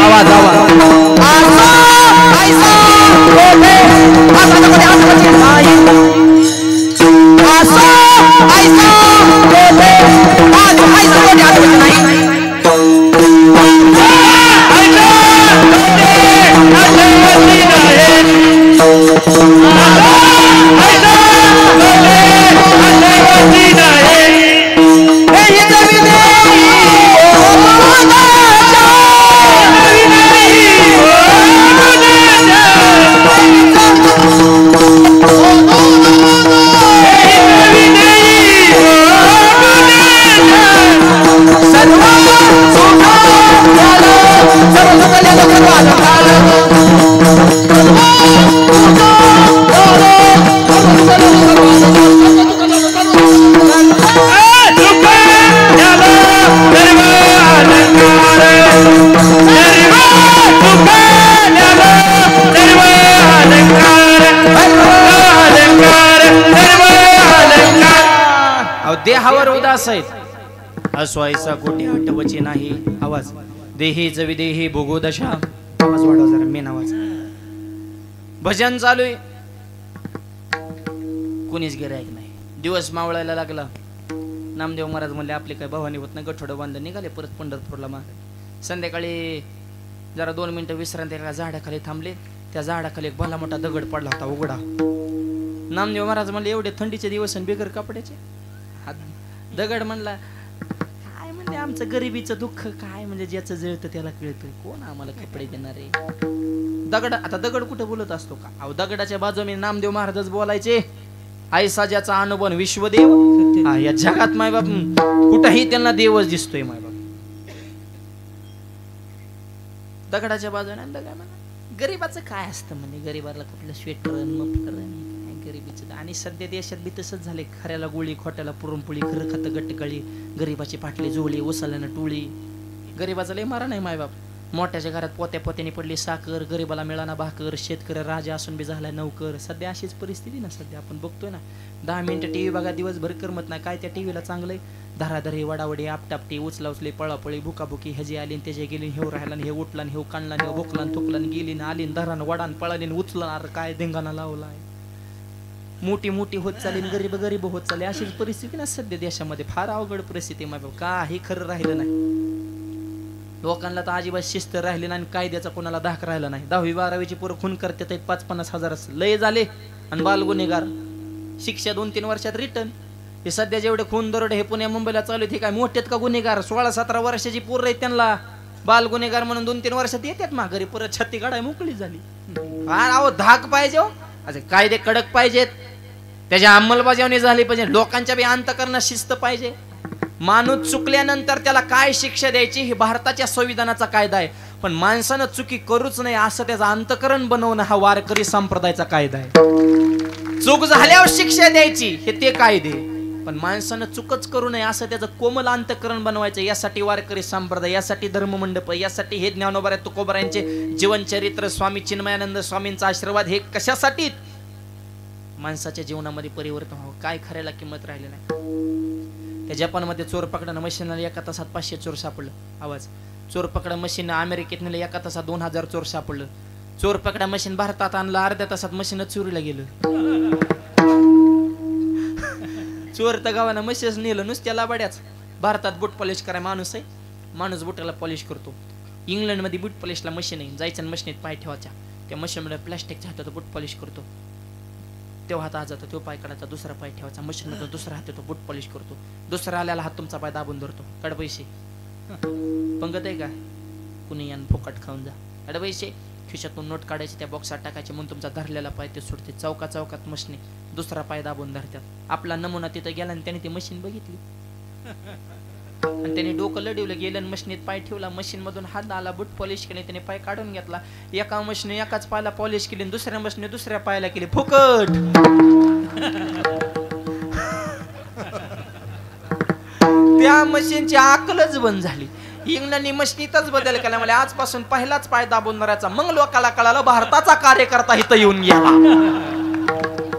आवाज आवाज देहावर उदास आहेत. असवायचा कोटी हटवची नाही. आवाज देही जविदेही भोगोदशा. आवाज वाढवा जरा, मेन आवाज. भजन चालू आहे, कोणीच गिरायक नाही. दिवस मावळायला लागला. नामदेव महाराज म्हणले आपले काय भवानी होत नाही, गठोडं बांधलं निघाले परत पंढरपूरला मागे. संध्याकाळी जरा 2 मिनिटं विश्रांतीला झाडाखाली थांबले. त्या झाडाखाली एक भला मोठा दगड पडला होता उघडा. नामदेव महाराज म्हणले एवढे थंडीचे दिवस आणि बेगर कपड्याचे. हा दगड म्हणला काय म्हणजे आमचं गरिबीचं दुःख काय म्हणजे ज्याचं जळतं त्याला कळतं, कोण आम्हाला कपडे देणार आहे. दगड आता दगड कुठं बोलत असतो का? अहो दगडाच्या बाजूने नामदेव महाराजच बोलायचे. आईसा ज्याचा अनुभव विश्वदेव, या जगात मायबाप कुठंही त्यांना देवच दिसतोय मायबाप. दगडाच्या बाजूने दगड म्हणा गरीबाचं काय असतं म्हणजे गरीबाला कुठलं स्वेटर मफलर काय गरिबीचं. आणि सध्या देशात बी तसंच झाले. खऱ्याला गोळी खोट्याला पुरणपोळी, खरं खातं गट्टकळी, गरीबाची पाटली जोळी उसाल्यानं टोळी. गरीबाचा लय मारा नाही मायबाप. मोठ्याच्या घरात पोत्या पोत्याने पडली साखर, गरीबाला मिळाना भाकर, शेतकरी राजा असून बी झाला नौकर. सध्या अशीच परिस्थिती ना सध्या आपण बघतोय ना. 10 मिनिटं टीव्ही बघा दिवसभर करमत नाही. काय त्या टीव्हीला चांगलंय धराधरी वडावडी आपटापटी उचला उचली पळापळी भुकाभुकी ह्याची आली त्याचे गेली, हे राहिला हे उठला हे काढला हे भुकला थुकला गेली ना आली धरान वडान पळाली उचलणार काय धिंगाणा लावलाय. मोठी मोठी होत चालेल, गरीब गरीब होत चालले. अशीच परिस्थिती ना सध्या देशामध्ये. फार अवघड परिस्थिती आहे. काही खरं राहिलं नाही. लोकांना तर अजिबात शिस्त राहिली नाही, कायद्याचा कोणाला धाक राहिला नाही. 10वी 12वीची पोरं खून करतात 5-50 हजार लय झाले. आणि बाल गुन्हेगार शिक्षा 2-3 वर्षात रिटर्न. हे सध्या जेवढे खून दरोडे हे पुण्या मुंबईला चालू आहेत हे काय मोठेत का गुन्हेगार? 16-17 वर्षाची पोरं आहेत त्यांना बाल गुन्हेगार म्हणून 2-3 वर्षात येतात माघारी. परत छत्ती काढाय मोकळी झाली. अहो धाक पाहिजे हो. अच्छा कायदे कडक पाहिजेत, त्याची अंमलबजावणी झाली पाहिजे. लोकांच्या बी अंतकरणात शिस्त पाहिजे. माणूस चुकल्यानंतर त्याला काय शिक्षा द्यायची हे भारताच्या संविधानाचा कायदा आहे. पण माणसानं चुकी करूच नाही असं त्याचं अंतकरण बनवणं हा वारकरी संप्रदायाचा कायदा आहे. चूक झाल्यावर शिक्षा द्यायची हे ते कायदे, पण माणसानं चुकच करू नये असं त्याचं कोमल अंतकरण बनवायचं. यासाठी वारकरी संप्रदाय, यासाठी धर्ममंडप, यासाठी हे ज्ञानोबा तुकोबा यांचे जीवनचरित्र, स्वामी चिन्मयानंद स्वामींचा आशीर्वाद, हे कशासाठी माणसाच्या जीवनामध्ये परिवर्तन व्हावं. काय खऱ्याला किंमत राहिली नाही. त्या जपानमध्ये चोर पकडणं मशीनला 1 तासात 500 चोर सापडलं. आवाज चोर पकडा मशीन अमेरिकेत नेलं 1 तासात 2000 चोर सापडलं. चोर पकडा मशीन भारतात आणलं, अर्ध्या तासात मशीनच चोरीला गेलं. चोर तर गावानं मशीनच नेलं नुसत्या लाबाड्याच. भारतात बूट पॉलिश कराय माणूस आहे, माणूस बुटाला पॉलिश करतो. इंग्लंडमध्ये बूट पॉलिशला मशीन आहे, जायचं मशीनीत पाय ठेवायचा, त्या मशीनमध्ये प्लॅस्टिकच्या हातात बूट पॉलिश करतो. तेव्हा हात जातो, तो पाय काढायचा, दुसरा पाय ठेवायचा, मशीनमधून दुसरा हात येतो, बूट पॉलिश करतो. दुसरा आल्याला हात तुमचा पाय दाबून धरतो. काढ पैसे. पंगत आहे का? कुणी यान फुकट खाऊन जा. काढ पैसे. खिशातून नोट काढायची, त्या बॉक्सात टाकायचे, म्हणून तुमचा धरलेला पाय ते सुटते. चौका चौकात मशीन दुसरा पाय दाबून धरतात. आपला नमुना तिथं गेला आणि त्याने ती मशीन बघितली आणि त्याने डोकं लढवलं, गेलं आणि मशीनीत पाय ठेवला. मशीन मधून हात आला, बूट पॉलिश केले, त्याने पाय काढून घेतला. एका मशीन एकाच पायाला पॉलिश केली, दुसऱ्या मशीन दुसऱ्या पायाला केली. फुकट. त्या मशीनची अक्कलच बंद झाली. इंग्लंडनी मशीनीतच बदल केला. मला आजपासून पहिलाच पाय दाबून धरायचा. मग लोकाला कळालं भारताचा कार्यकर्ता इथं येऊन गेला.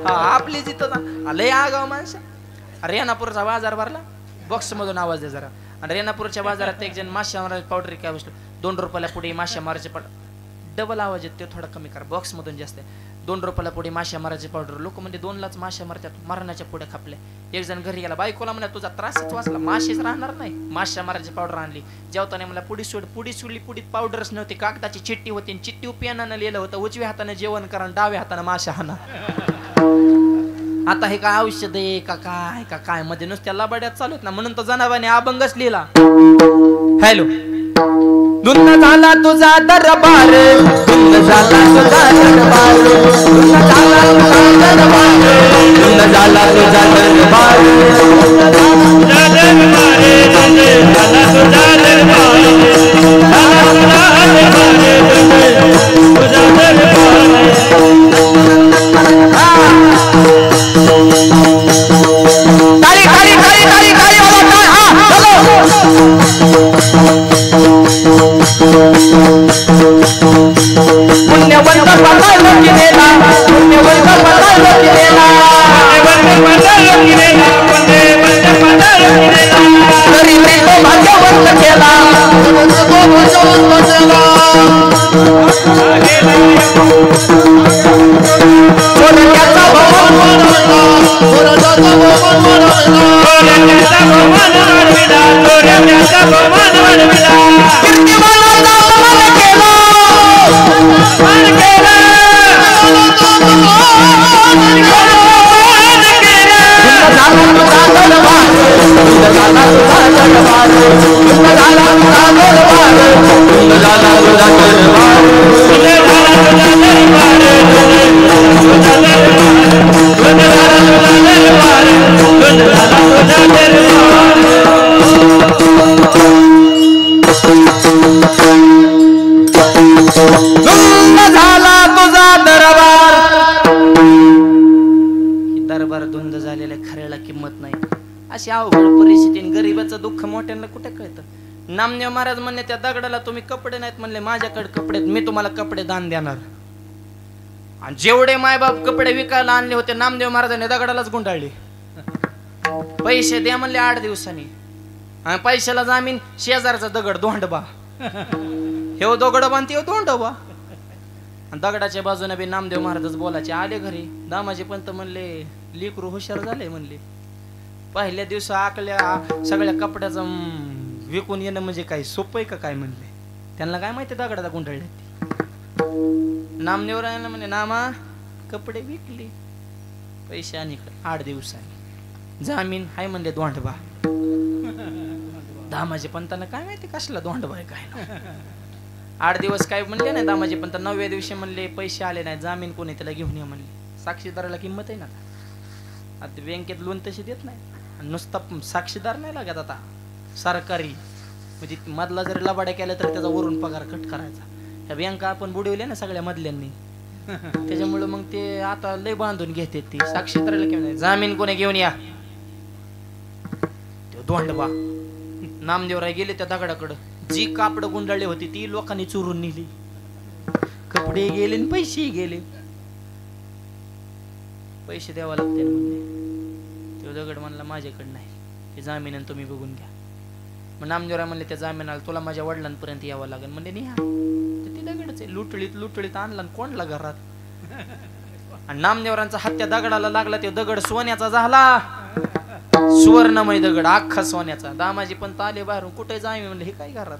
आपली जिथं लय आगाव माणसं. रेणापूरचा बाजार भरला, बॉक्स मधून आवाज दे जरा. आणि रेणापूरच्या बाजारात एक जण माश्या मारायचे पावडर काय बसलो, 2 रुपयाला पुढे माश्या मारायचे पावडर. डबल आवाज येतो, थोडा कमी करा, बॉक्स मधून जास्त आहे. 2 रुपयाला पुढे माश्या मारायचे पावडर. लोक म्हणजे 2लाच माश्या मारतात, मरणाच्या पुढे खापले. एक जण घरी गेला, बायकोला म्हणा तुझा त्रासच वाचला, माशीच राहणार नाही. माश्या मारायची पावडर आणली. जेवताना मला पुडी सोडली, पुडीत पावडरच नव्हती, कागदाची चिठ्ठी होती. चिठ्ठी पेनानं लिहिलं होतं, उजव्या हाताने जेवण करा, डाव्या हाताने माश्या हाना. आता हे काय औषध आहे का काय का काय मध्ये नुसत्या लबाड्यात चालू आहेत ना, म्हणून तर जनाबाने अभंगच लिहिला. हॅलो. धुंद झाला तुझा दरबार, धुंद झाला तुझा दरबार, धुंद झाला तुझा दरबार, धुंद झाला तुझा दरबार, पुण्यवंत पदाला गेला, पुण्यवंत पदाला गेला, तरी मी तो भाग्यवंत केला. सोन्याचा भवन, त्याचा बहुमान वाढविला चोऱ्या त्याचा बहुमान वाढविला कीर्तिमानाचा मान केला मान केला दरबार धुंद झालेल्या खऱ्याला किंमत नाही. अशी अवघड परिस्थिती गरीबाचं दुःख मोठ्यांना कुठे कळतं. नामदेव महाराज म्हणले त्या दगडाला तुम्ही कपडे नाहीत म्हणले माझ्याकडे कपडे मी तुम्हाला कपडे दान देणार. आणि जेवढे मायबाप कपडे विकायला आणले होते नामदेव महाराजांनी दगडालाच गुंडाळले. पैसे द्या म्हणले 8 दिवसांनी आणि पैशाला जामीन शेजारचा दगड दोंडबा हे दगडबा आणि ते दोंडबा. दगडाच्या बाजूने बी नामदेव महाराजच बोलायचे. आले घरी दामाजी पंत म्हणले लेकरू हुशार झाले म्हणले. पहिल्या दिवस आकल्या सगळ्या कपड्याचं विकून येणं म्हणजे काय सोपं आहे का काय म्हणले. त्यांना काय माहिती दगडाला गुंडाळले. नामदेव रायाला म्हणे नामा कपडे विकले पैसे आणि 8 दिवसांनी जामीन हाय म्हणले दोंडबा. दामाजी पंतांना काय माहिती कसला दोंडबा आहे काय. 8 दिवस काय म्हणले नाही दामाजी पंत. 9व्या दिवशी म्हणले पैसे आले नाही जामीन कोणी त्याला घेऊन ये म्हणले. साक्षीदाराला किंमत आहे ना आता बँकेत लोन तशी देत नाही. नुसता साक्षीदार नाही लागत आता सरकारी म्हणजे मधला जरी लबाड्या केला तर त्याचा वरून पगार कट करायचा. ह्या बँका आपण बुडवल्या ना सगळ्या मधल्यांनी त्याच्यामुळे मग ते आता लय बांधून घेते. ती साक्षीदाराला घेऊन जामीन कोणी घेऊन या. दोंडबा नामदेवराय गेले त्या दगडाकडं. जी कापड गुंडाळली होती ती लोकांनी चोरून नेली. कपडे गेले आणि पैसे गेले. पैसे द्यावा लागते म्हणले. तो दगड म्हणला माझ्याकडे नाही ते जामीन आणि तुम्ही बघून घ्या. मग नामदेवराय म्हणले त्या जामिनाला तुला माझ्या वडिलांपर्यंत यावं लागेल म्हणले नाही. ती दगडच आहे. लुटळीत आणला कोणला घरात. आणि नामदेवरांचा हात त्या दगडाला लागला. ते दगड सोन्याचा झाला. सुवर्णमय दगड अख्खा सोन्याचा. दामाजी पंत आले बाहेरून कुठे जाय म्हणले हे काय घरात.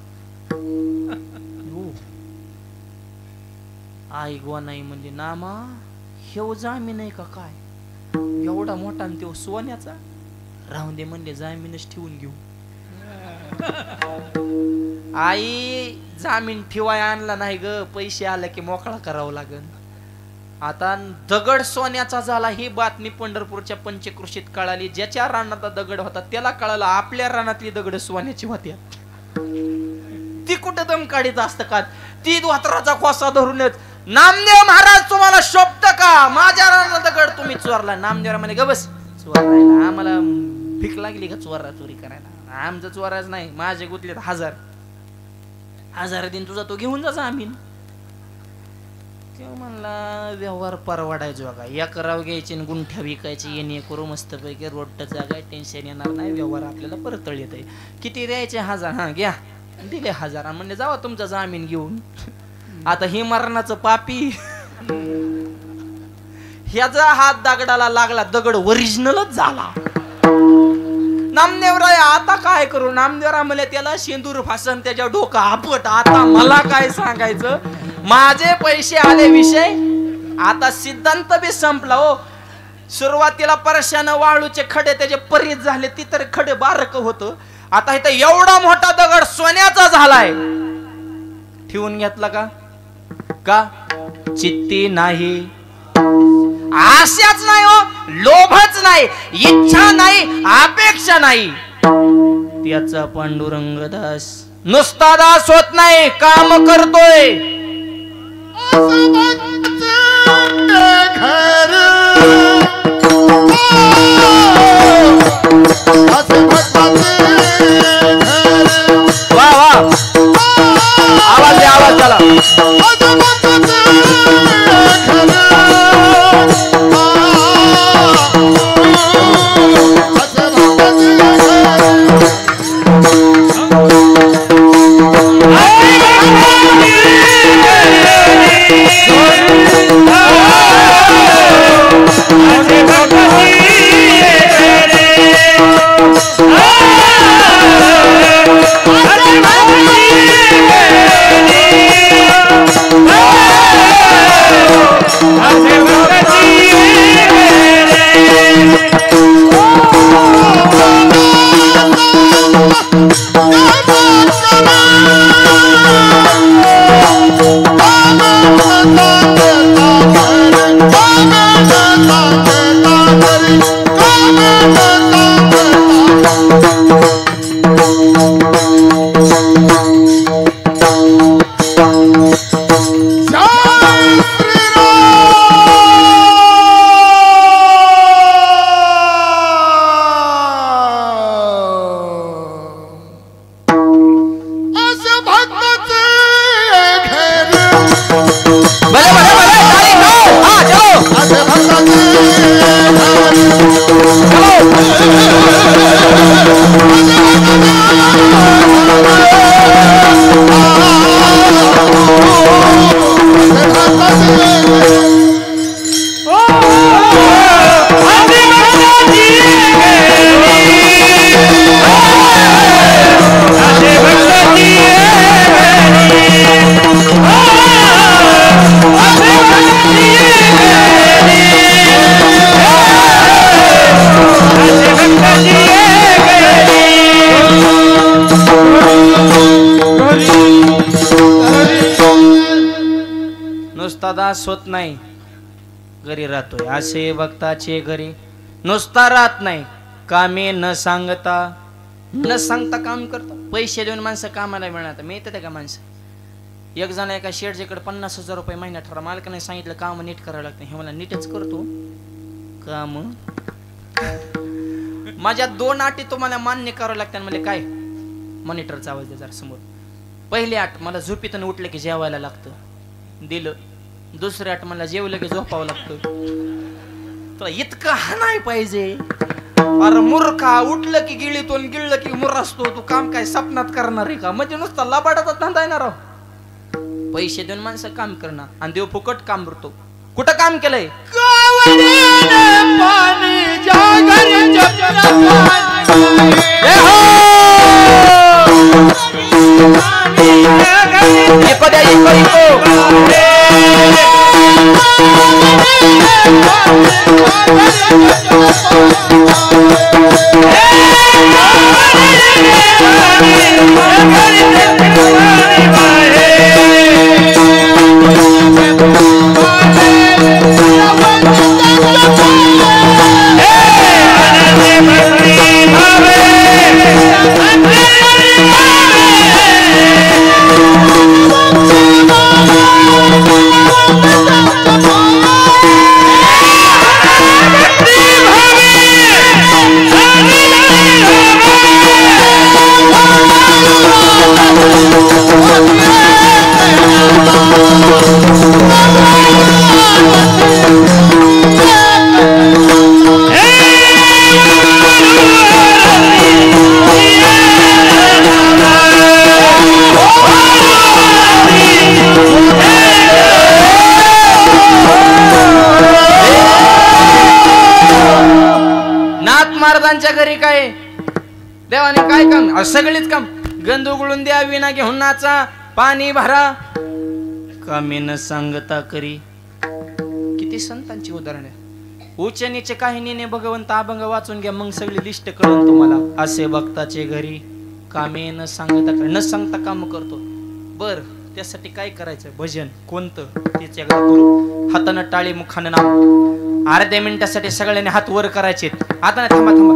आई गो नाही म्हणजे नामा हे जामीन आहे का काय एवढा मोठा तो सोन्याचा. राहून दे म्हणले जामीनच ठेवून घेऊ. आई जामीन ठेवाय आणला नाही ग. पैसे आले की मोकळा करावं लागल. आता दगड सोन्याचा झाला ही बातमी पंढरपूरच्या पंचकृषीत कळाली. ज्याच्या रानाचा दगड होता त्याला कळालं आपल्या रानातली दगड सोन्याची होती. ती कुठं दम काढीत असत का. ती धोत्राचा कोसा धरूनच नामदेव महाराज तुम्हाला शोभत का माझ्या रानाचा दगड तुम्ही चोरला. नामदेव म्हणे ग बस चोरायला आम्हाला भीक लागली का चोरी करायला. आमचं चोरायच नाही. माझे गुतले 1000 दिन तुझा तो घेऊन जा जामीन. म्हणला व्यवहार परवडायचो का. या कराव घ्यायची गुंठ्या विकायची येणे करू मस्त पैकी रोड जागा टेन्शन येणार नाही. व्यवहार आपल्याला परत येत आहे. किती द्यायचे 1000 हा घ्या दिले 1000 म्हणजे जावा तुमचा जामीन घेऊन. आता हे मरणाचं पापी ह्याचा हात दगडाला लागला. दगड ओरिजिनलच झाला. नामदेवराय आता काय करू. नामदेवराय म्हणले त्याला शेंदूर फासन त्याच्या डोकं आपट. आता मला काय सांगायचं. माझे पैसे आले विषय आता सिद्धांत बी संपला हो. सुरुवातीला परशानं वाळूचे खडे त्याचे परीत झाले. ती तर खडे बारक होत. आता इथं एवढा मोठा दगड सोन्याचा झालाय. ठेवून घेतला का चित्ती नाही. आशाच नाही हो लोभच नाही इच्छा नाही अपेक्षा नाही. त्याचा पांडुरंग दास नुसता दास होत नाही काम करतोय. वा वा आवाज द्या आवाज चला. त्रास होत नाही, घरी राहतोय. असे भक्ताचे घरी नुसता राहत नाही, कामे न सांगता काम करतो. पैसे देऊन माणसं कामाला मिळणार, मिळतात का माणसं? एक जण एका शेडच्याकडे 50,000 रुपये महिना ठरवा, मालकाने सांगितलं काम नीट करावं लागतं. हे मला नीटच करतो काम. माझ्या 2 अटी तुम्हाला मान्य करावं लागतात. म्हणजे काय? मॉनिटरचा आवाज द्या जरा समोर. पहिली अट, मला झोपीतून उठलं की जेवायला लागतं, दिलं. दुसरी अट, मला जेवलं की झोपावं लागतं. तुला इतकं हा नाही पाहिजे. अरे मूर्खा, उठलं की गिळीतून, गिळलं की मुरासतो. तू काम काय स्वप्नात करणार आहे का? म्हणजे नुसता लबाडाचा धंदा येणार. पैसे देऊन माणसं काम करणार आणि देव फुकट काम करतो. कुठं काम केलंय? महाराजांच्या घरी काय देवाने काय काम? सगळीच काम. गंध उघडून द्या, विना घेऊन नाचा, पाणी भरा, कामे न सांगता करी. किती संतांची उदाहरण आहे. उच्च नीच काहिनीने भगवंत अभंग वाचून घ्या, मग सगळी लिस्ट कळून तुम्हाला. असे भक्ताचे घरी कामे न सांगता करी, न सांगता काम करतो. बर, त्यासाठी काय करायचं? भजन कोणतं तेच एकदा करू. हातानं टाळी, मुखानं नाम. अर्ध्या मिनिटासाठी सगळ्यांनी हात वर करायचे. आता नाही, थांबा थांबा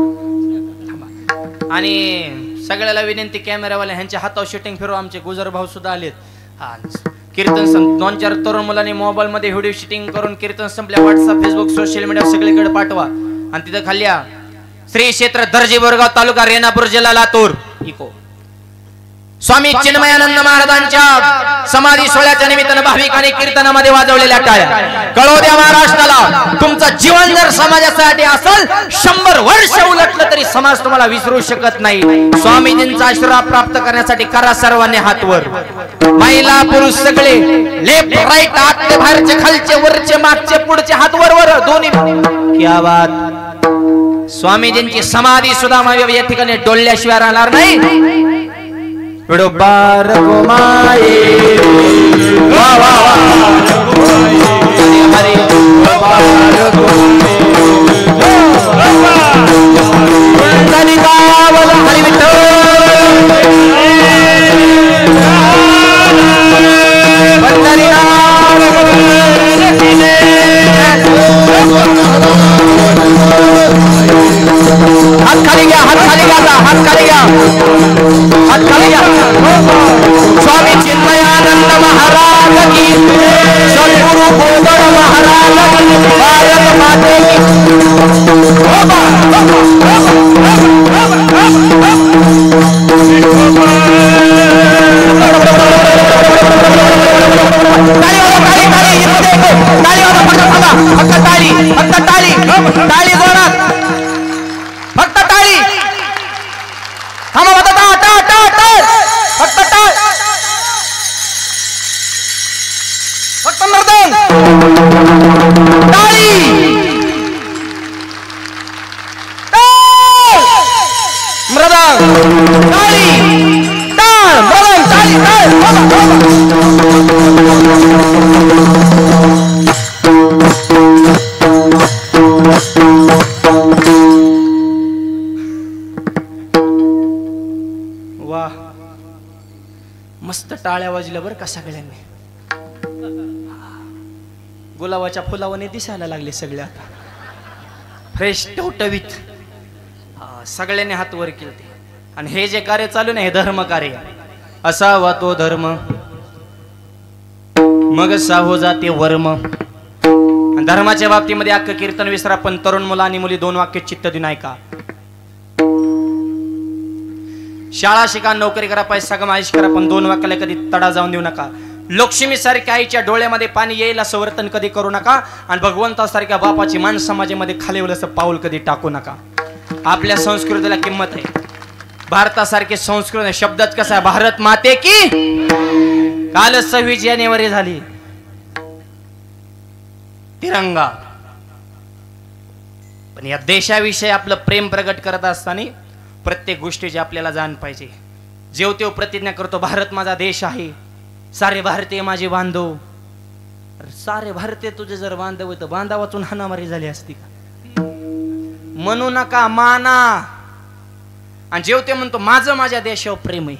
थांबा. आणि सगळ्याला विनंती, कॅमेरावाले ह्यांच्या हातावर शूटिंग फिरवा. आमचे गुजर भाऊ सुद्धा आलेत. हा, कीर्तन 2-4 तरुण मुलांनी मोबाईल मध्ये व्हिडिओ शूटिंग करून कीर्तन संपल्या व्हॉट्सअप, फेसबुक, सोशल मीडिया सगळीकडे पाठवा. आणि तिथं खाल्ल्या श्री क्षेत्र दर्जी बोरगाव तालुका रेणापूर जिल्हा लातूर इको स्वामी चिन्मयानंद महाराजांच्या समाधी सोहळ्याच्या निमित्तानं भाविकांनी कीर्तनामध्ये वाजवलेल्या टाळ्या. कळो द्या महाराष्ट्राला, तुमचं जीवन जर समाजासाठी असेल, 100 वर्ष उलटलं तरी समाज तुम्हाला विसरू शकत नाही. स्वामीजींचा आशीर्वाद प्राप्त करण्यासाठी करा सर्वांनी हात वर. महिला पुरुष सगळे, लेफ्ट राईट, आतले बाहेरचे, खालचे वरचे, मागचे पुढचे, हात वर वर दोन्ही. क्या बात. स्वामीजींची समाधी सुद्धा या ठिकाणी डोलल्याशिवाय राहणार नाही. पार गोमाये वा वा वा, हरे पार गोमाये पंढरी गावल हरी विठ्ठल, पंढरी हात खाली घ्या, हात खाली घ्या, हात खाली घ्या, हात खाली घ्या. स्वामी चिन्मयानंद महाराज की, सद्गुरु गोदड़ महाराज की, भारत माते की. मस्त टाळ्या वाजल्या बरं का सगळ्यांनी. गुलाबाच्या फुलावाने दिसायला लागले सगळे आता फ्रेश टवटवीत. सगळ्यांनी हात वर केले ते. आणि हे जे कार्य चालू नाही हे धर्म कार्य असावा तो धर्म मग साहो जाते वर्म. आणि धर्माच्या बाबतीमध्ये अख्खं कीर्तन विसरा पण तरुण मुलं आणि मुली 2 वाक्य चित्त देऊन ऐका. शाळा शिका नोकरी करा पैसा कमा आयुष करा पण 2 वाक्याला कधी तडा जाऊन देऊ नका. लक्ष्मी सारख्या आईच्या डोळ्यामध्ये पाणी येईल असं वर्तन कधी करू नका. आणि भगवंतासारख्या बापाची मान समाजामध्ये खालीवलं असं पाऊल कधी टाकू नका. आपल्या संस्कृतीला किंमत आहे. भारतासारखे संस्कृत शब्दात कसा आहे भारत माते की. कालच 26 जानेवारी झाली तिरंगा. पण या देशाविषयी आपलं प्रेम प्रगट करत असताना प्रत्येक गोष्टीची आपल्याला जाण पाहिजे. जेवतेव प्रतिज्ञा करतो भारत माझा देश आहे सारे भारतीय माझे बांधव. सारे भारतीय तुझे जर बांधव होतं बांधावातून हाणामारी झाली असती का. म्हणू नका माना. आणि जेवते म्हणतो माझं माझ्या देशावर प्रेम आहे.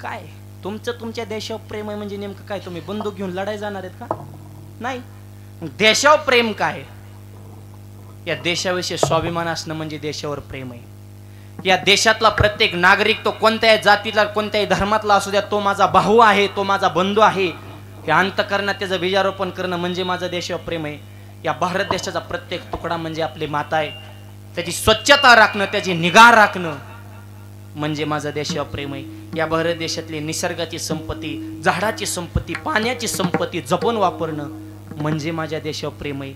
काय तुमचं तुमच्या देशावर प्रेम आहे म्हणजे नेमकं काय तुम्ही बंदूक घेऊन लढाई जाणार आहेत का. नाही. देशावर प्रेम काय. या देशाविषयी स्वाभिमान असणं म्हणजे देशावर प्रेम आहे. या देशातला प्रत्येक नागरिक तो कोणत्याही जातीला कोणत्याही धर्मातला असू द्या तो माझा भाऊ आहे तो माझा बंधू आहे हे अंतःकरणात त्याचं बीजारोपण करणं म्हणजे माझं देशावर प्रेम आहे. या भारत देशाचा प्रत्येक तुकडा म्हणजे आपली माता आहे. त्याची स्वच्छता राखणं त्याची निगा राखणं म्हणजे माझा देशावर प्रेम आहे. या भारत देशातली निसर्गाची संपत्ती झाडाची संपत्ती पाण्याची संपत्ती जपून वापरणं म्हणजे माझ्या देशावर प्रेम आहे.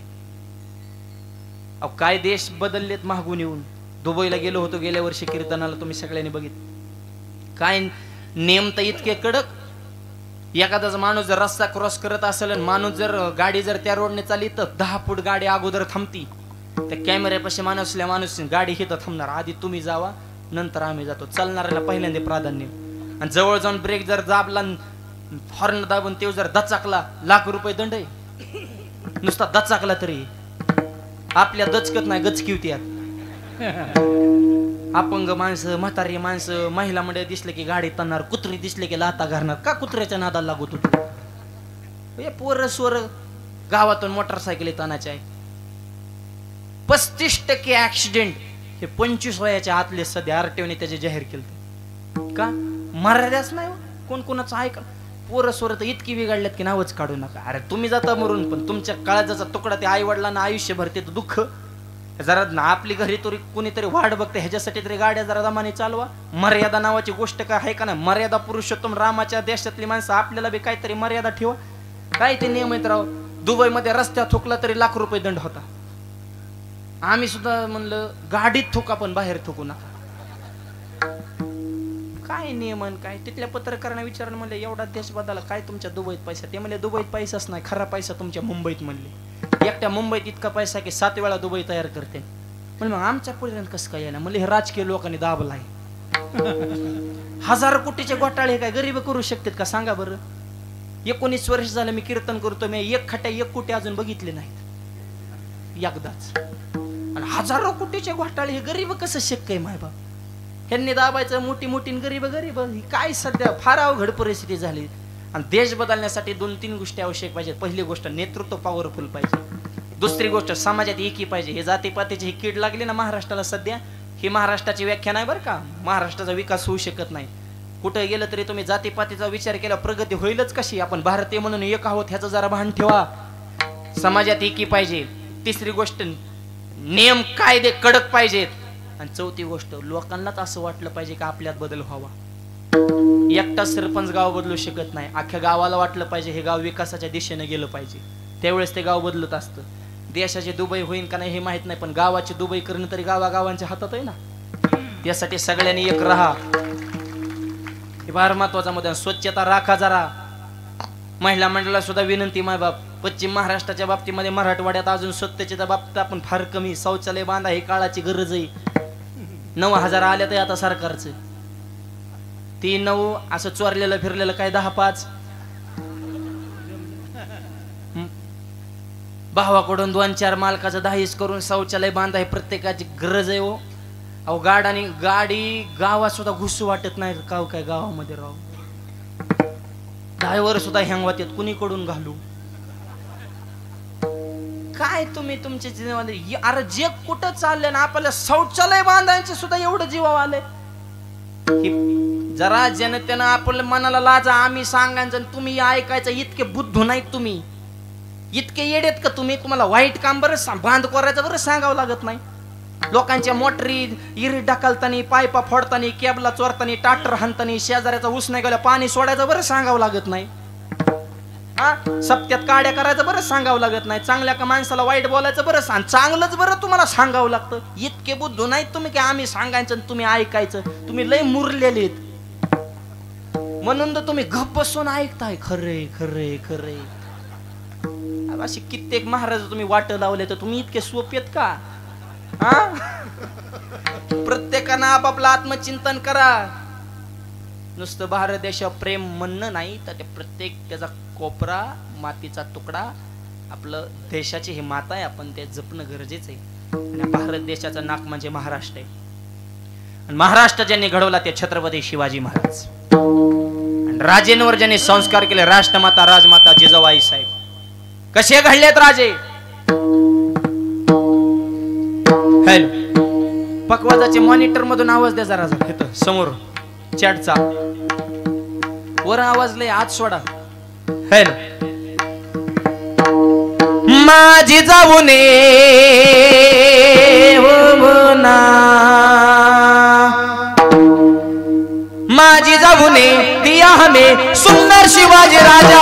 अहो काय देश बदललेत मागून येऊन. दुबईला गेलो होतो गेल्या वर्षी कीर्तनाला तुम्ही सगळ्यांनी बघितलं. काय नेम तर इतके कडक. एखादाच माणूस जर रस्ता क्रॉस करत असेल आणि माणूस जर गाडी जर त्या रोडने चालली तर 10 फूट गाडी अगोदर थांबती. त्या कॅमेऱ्यापाशी माणूस गाडी हिथं थांबणार आधी तुम्ही जावा नंतर आम्ही जातो. चालणाऱ्याला पहिल्यांदा प्राधान्य. आणि जवळ जाऊन ब्रेक जर दाबला हॉर्न दाबून ते जर दचाकला ₹1,00,000 दंड आहे. नुसता दचाकला तरी आपल्या दचकत नाही गचकी होती. अपंग माणसं म्हातारी माणसं महिला मंडळ दिसले की गाडी ताणणार कुत्री दिसले की लाता घालणार. का कुत्र्याच्या नादाला लागत होतो. हे पोर स्वर गावातून मोटरसायकल ताणायचे आहे. 35% ऍक्सिडेंट हे 25 वयाच्या आतले सध्या आरटीओने त्याचे जाहीर केलं. का मर्यादाच नाही कोण कोणाचं ऐका. पोरं स्वर तर इतकी बिघडल्यात की नावच काढू नका. अरे तुम्ही जाता मरून पण तुमच्या काळजाचा तुकडा ते आई वडिलांना आयुष्य भरते दुःख. जरा आपली घरी तरी कुणीतरी वाट बघते ह्याच्यासाठी तरी गाड्या जरा दमाने चालवा. मर्यादा नावाची गोष्ट काय आहे का ना. मर्यादा पुरुषोत्तम रामाच्या देशातली माणसं आपल्याला बी काहीतरी मर्यादा ठेवा. काय ते नियम आहेत राव. दुबईमध्ये रस्त्यात थुकला तरी ₹1,00,000 दंड होता. आम्ही सुद्धा म्हणलं गाडीत थुका पण बाहेर थुकू नका. काय नियमन काय. तिथल्या पत्रकारांना विचारणं म्हणलं एवढा देश बदला काय तुमच्या दुबईत पैसा. ते म्हणले दुबईत पैसाच नाही खरा पैसा तुमच्या मुंबईत. म्हणले एकट्या मुंबईत इतका पैसा की 7 वेळा दुबई तयार करते. म्हणजे मग आमच्या पुढे कसं काय यायला. म्हणजे हे राजकीय लोकांनी दाबला आहे. 1000 कोटीचे घोटाळे काय गरीब करू शकतात का सांगा बरं. 19 वर्ष झालं मी कीर्तन करतो. मी 1 कोटी अजून बघितले नाहीत एकदाच. आणि 1000 कोटीचे घोटाळे हे गरीब कसं शक्य आहे. मायबाप ह्यांनी दाबायचं मोठी मोठी गरीब गरीब ही काय सध्या फार अवघड परिस्थिती झाली. आणि देश बदलण्यासाठी 2-3 गोष्टी आवश्यक पाहिजेत. पहिली गोष्ट नेतृत्व पॉवरफुल पाहिजे. दुसरी गोष्ट समाजात एकी पाहिजे. हे जातीपातीची ही कीड लागली ना महाराष्ट्राला सध्या. ही महाराष्ट्राची व्याख्या नाही बरं का. महाराष्ट्राचा विकास होऊ शकत नाही. कुठे गेलं तरी तुम्ही जातीपातीचा विचार केला प्रगती होईलच कशी. आपण भारतीय म्हणून एक आहोत ह्याचं जरा भान ठेवा. समाजात एकी पाहिजे. तिसरी गोष्ट नियम कायदे कडक पाहिजेत. आणि चौथी गोष्ट लोकांनाच असं वाटलं पाहिजे की आपल्यात बदल व्हावा. एकटा सरपंच गाव बदलू शकत नाही. अख्ख्या गावाला वाटलं पाहिजे हे गाव विकासाच्या दिशेने गेलं पाहिजे. त्यावेळेस ते गाव बदलत असतं. देशाची दुबई होईन का नाही हे माहित नाही पण गावाची दुबई करणं तरी गावागावांच्या हातात आहे ना. त्यासाठी सगळ्यांनी एक राहा. हे फार महत्वाचा मुद्दा. स्वच्छता राखा जरा. महिला मंडळाला सुद्धा विनंती मायबाप. पश्चिम महाराष्ट्राच्या बाबतीमध्ये मराठवाड्यात अजून स्वच्छतेच्या बाबतीत आपण फार कमी. शौचालय बांधा ही काळाची गरज आहे. 9,000 आल्या तर आता सरकारचं 3-9 असं चोरलेलं फिरलेलं काय 10-5. भावाकडून 2-4 मालकाचं 10 करून शौचालय बांधा ही प्रत्येकाची गरज आहे. हो अहो गाडी गावात सुद्धा घुसू वाटत नाही का काय गावामध्ये राव. ड्रायव्हर सुद्धा हँग होतात कुणीकडून घालू. काय तुम्ही तुमच्या जीवामध्ये अरे जग कुठं चाललंय ना आपल्याला शौचालय बांधायचे सुद्धा एवढं जीवावर आलंय. जरा जनतेनं आपल्या मनाला लाजा आम्ही सांगायचं तुम्ही ऐकायचं. इतके बुद्धू नाहीत तुम्ही, इतके येडेत का तुम्ही? तुम्हाला वाईट काम बरं बांध करायचं बरं सांगावं लागत नाही. लोकांच्या मोटरी इरी ढकलतानी, पायपा फोडतानी, केबला चोरतानी, ट्रॅक्टर हाणतानी, शेजाऱ्याचा ऊस नाही गेला पाणी सोडायचं बरं सांगावं लागत नाही. हा सप्त्यात काड्या करायचं बरं सांगावं लागत नाही. चांगल्या का माणसाला वाईट बोलायचं बरं सांग, चांगलंच बरं तुम्हाला सांगावं लागतं. इतके बुद्धू नाहीत तुम्ही की आम्ही सांगायचं तुम्ही ऐकायचं. तुम्ही लय मुरलेलेत म्हणून तर तुम्ही गप्प बसून ऐकताय. खरे खरे खरे अशी कित्येक महाराज तुम्ही वाट लावले तर तुम्ही इतके सोपेत का? हा प्रत्येकानं आपापलं आत्मचिंतन करा. नुसतं भारत देशावर प्रेम म्हणणं नाही तर ते प्रत्येक त्याचा कोपरा मातीचा तुकडा आपलं देशाची ही माता आहे, आपण ते जपणं गरजेचं आहे. आणि भारत देशाचं नाक म्हणजे महाराष्ट्र आहे. आणि महाराष्ट्र ज्यांनी घडवला ते छत्रपती शिवाजी महाराज. आणि राजेंवर ज्यांनी संस्कार केले राष्ट्रमाता राजमाता जिजाबाई साहेब. कसे घडलेत राजे? हॅलो पकवाजाचे मॉनिटर मधून आवाज द्या जरा जरा समोर चॅटचा वर आवाज लय आत सोडा. हॅलो माझी जाऊने माझी जाऊने दिया हमें सुंदर शिवाजी राजा.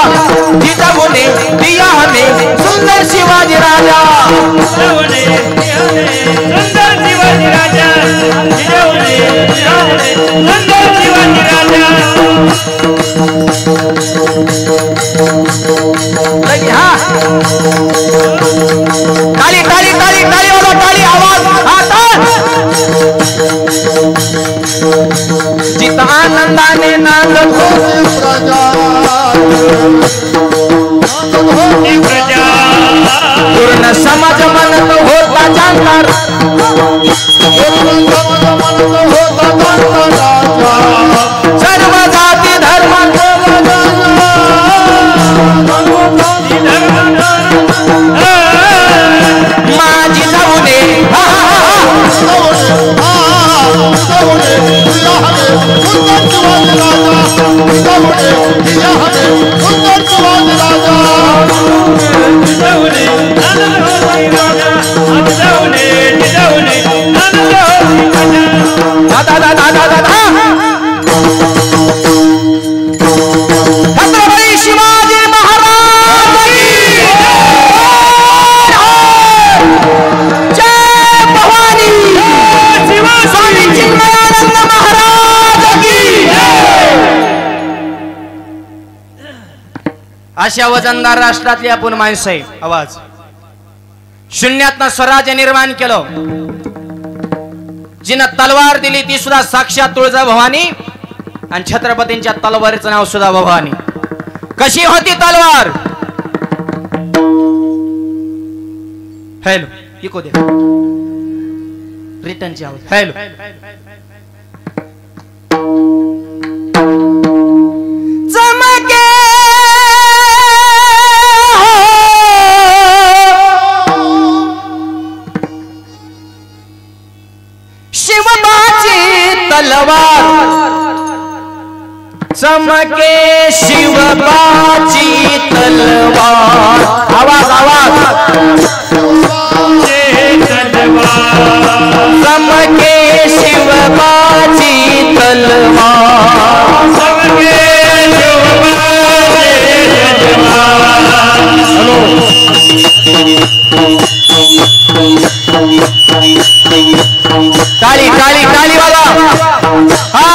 जिजाऊने दिया हमें सुंदर शिवाजी राजा. जिजाऊने दिया हमें सुंदर शिवाजी राजा. जिजाऊने दिया हमें सुंदर शिवाजी राजा. लगी हा ताली ताली ताली ताली वाला ताली आवाज आता. जित आनंदाने नांद प्रजा पूर्ण समाज मनत होता जाणकार. सर्व जाती धर्म माझी जाऊने छत्रपती शिवाजी महाराज जय भवानी. स्वामी चिन्मयानंद महाराज की. अशा वजनदार राष्ट्रातली आपण माणसं आहे. आवाज शून्यातनं स्वराज्य निर्माण केलं. जिनं तलवार दिली ती सुद्धा साक्षात तुळजाभवानी आणि छत्रपतींच्या तलवारीचं नाव सुद्धा भवानी. कशी होती तलवार? हॅलो इको दे रिटर्नची आवाज. हॅलो चमके शिवबाची तलवार. चमके शिवबाची तलवार. आवाज आवाज चमके शिवबाची तलवार. टाळी टाळी टाळी वाला. हा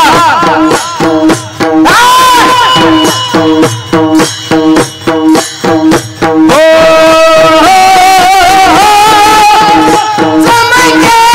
चमके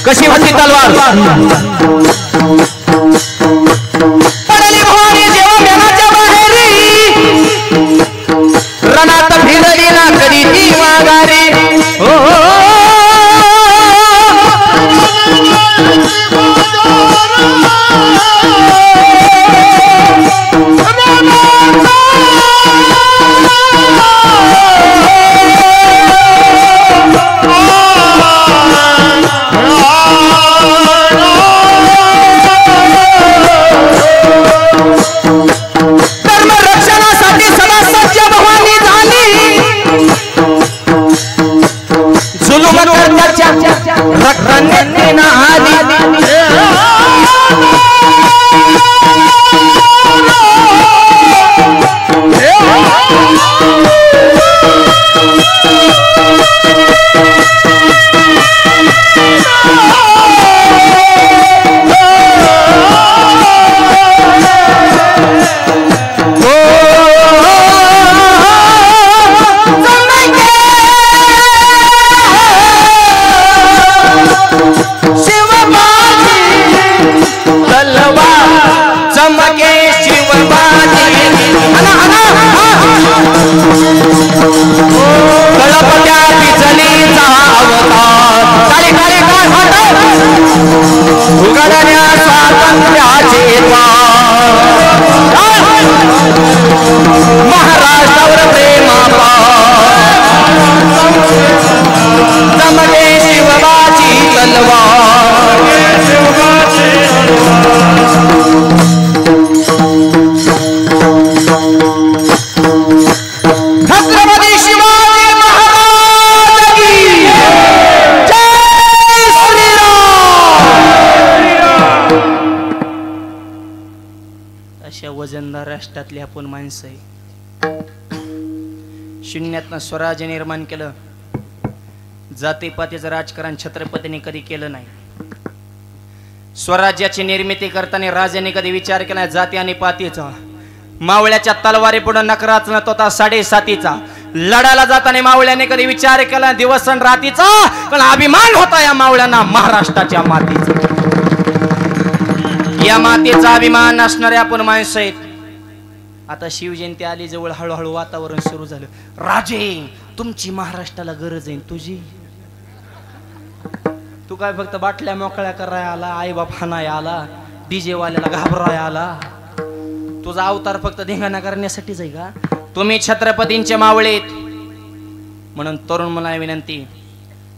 कशी होती तलवार पडली भवानी जेव्हा मेनाच्या बाहेरी रणात भिडली ना कधी ती माघारी महाराष्ट्रावर प्रेमा जमले शिवबाची तलवार छत्रपती शिवाजी महाराज की जय श्रीराम। अशा वजनदार राष्ट्रातली आपण माणसं आहे. शून्यातनं स्वराज्य निर्माण केलं. जातीपातीचं राजकारण छत्रपतीने कधी केलं नाही. स्वराज्याची निर्मिती करताना राजाने कधी विचार केला जाती आणि पातीचा. मावळ्याच्या तलवारी पुढे नकराच नव्हता 7.5 लढायला जाताना मावळ्याने कधी विचार केला दिवस आणि रातीचा. पण अभिमान होता या मावळ्यांना महाराष्ट्राच्या मातीचा. या मातेचा अभिमान असणारे आपण माणसं आहेत. आता शिवजयंती आली जवळ हळूहळू वातावरण सुरू झालं. राजे तुमची महाराष्ट्राला गरज आहे तुझी. तू काय फक्त बाटल्या मोकळ्या कराय आला आई बाप हाणाय आला डीजे वाल्याला घाबराय आला. तुझा अवतार फक्त धिंगाणा करण्यासाठीच आहे का. तुम्ही छत्रपतींचे मावळेत म्हणून तरुण मुलांना विनंती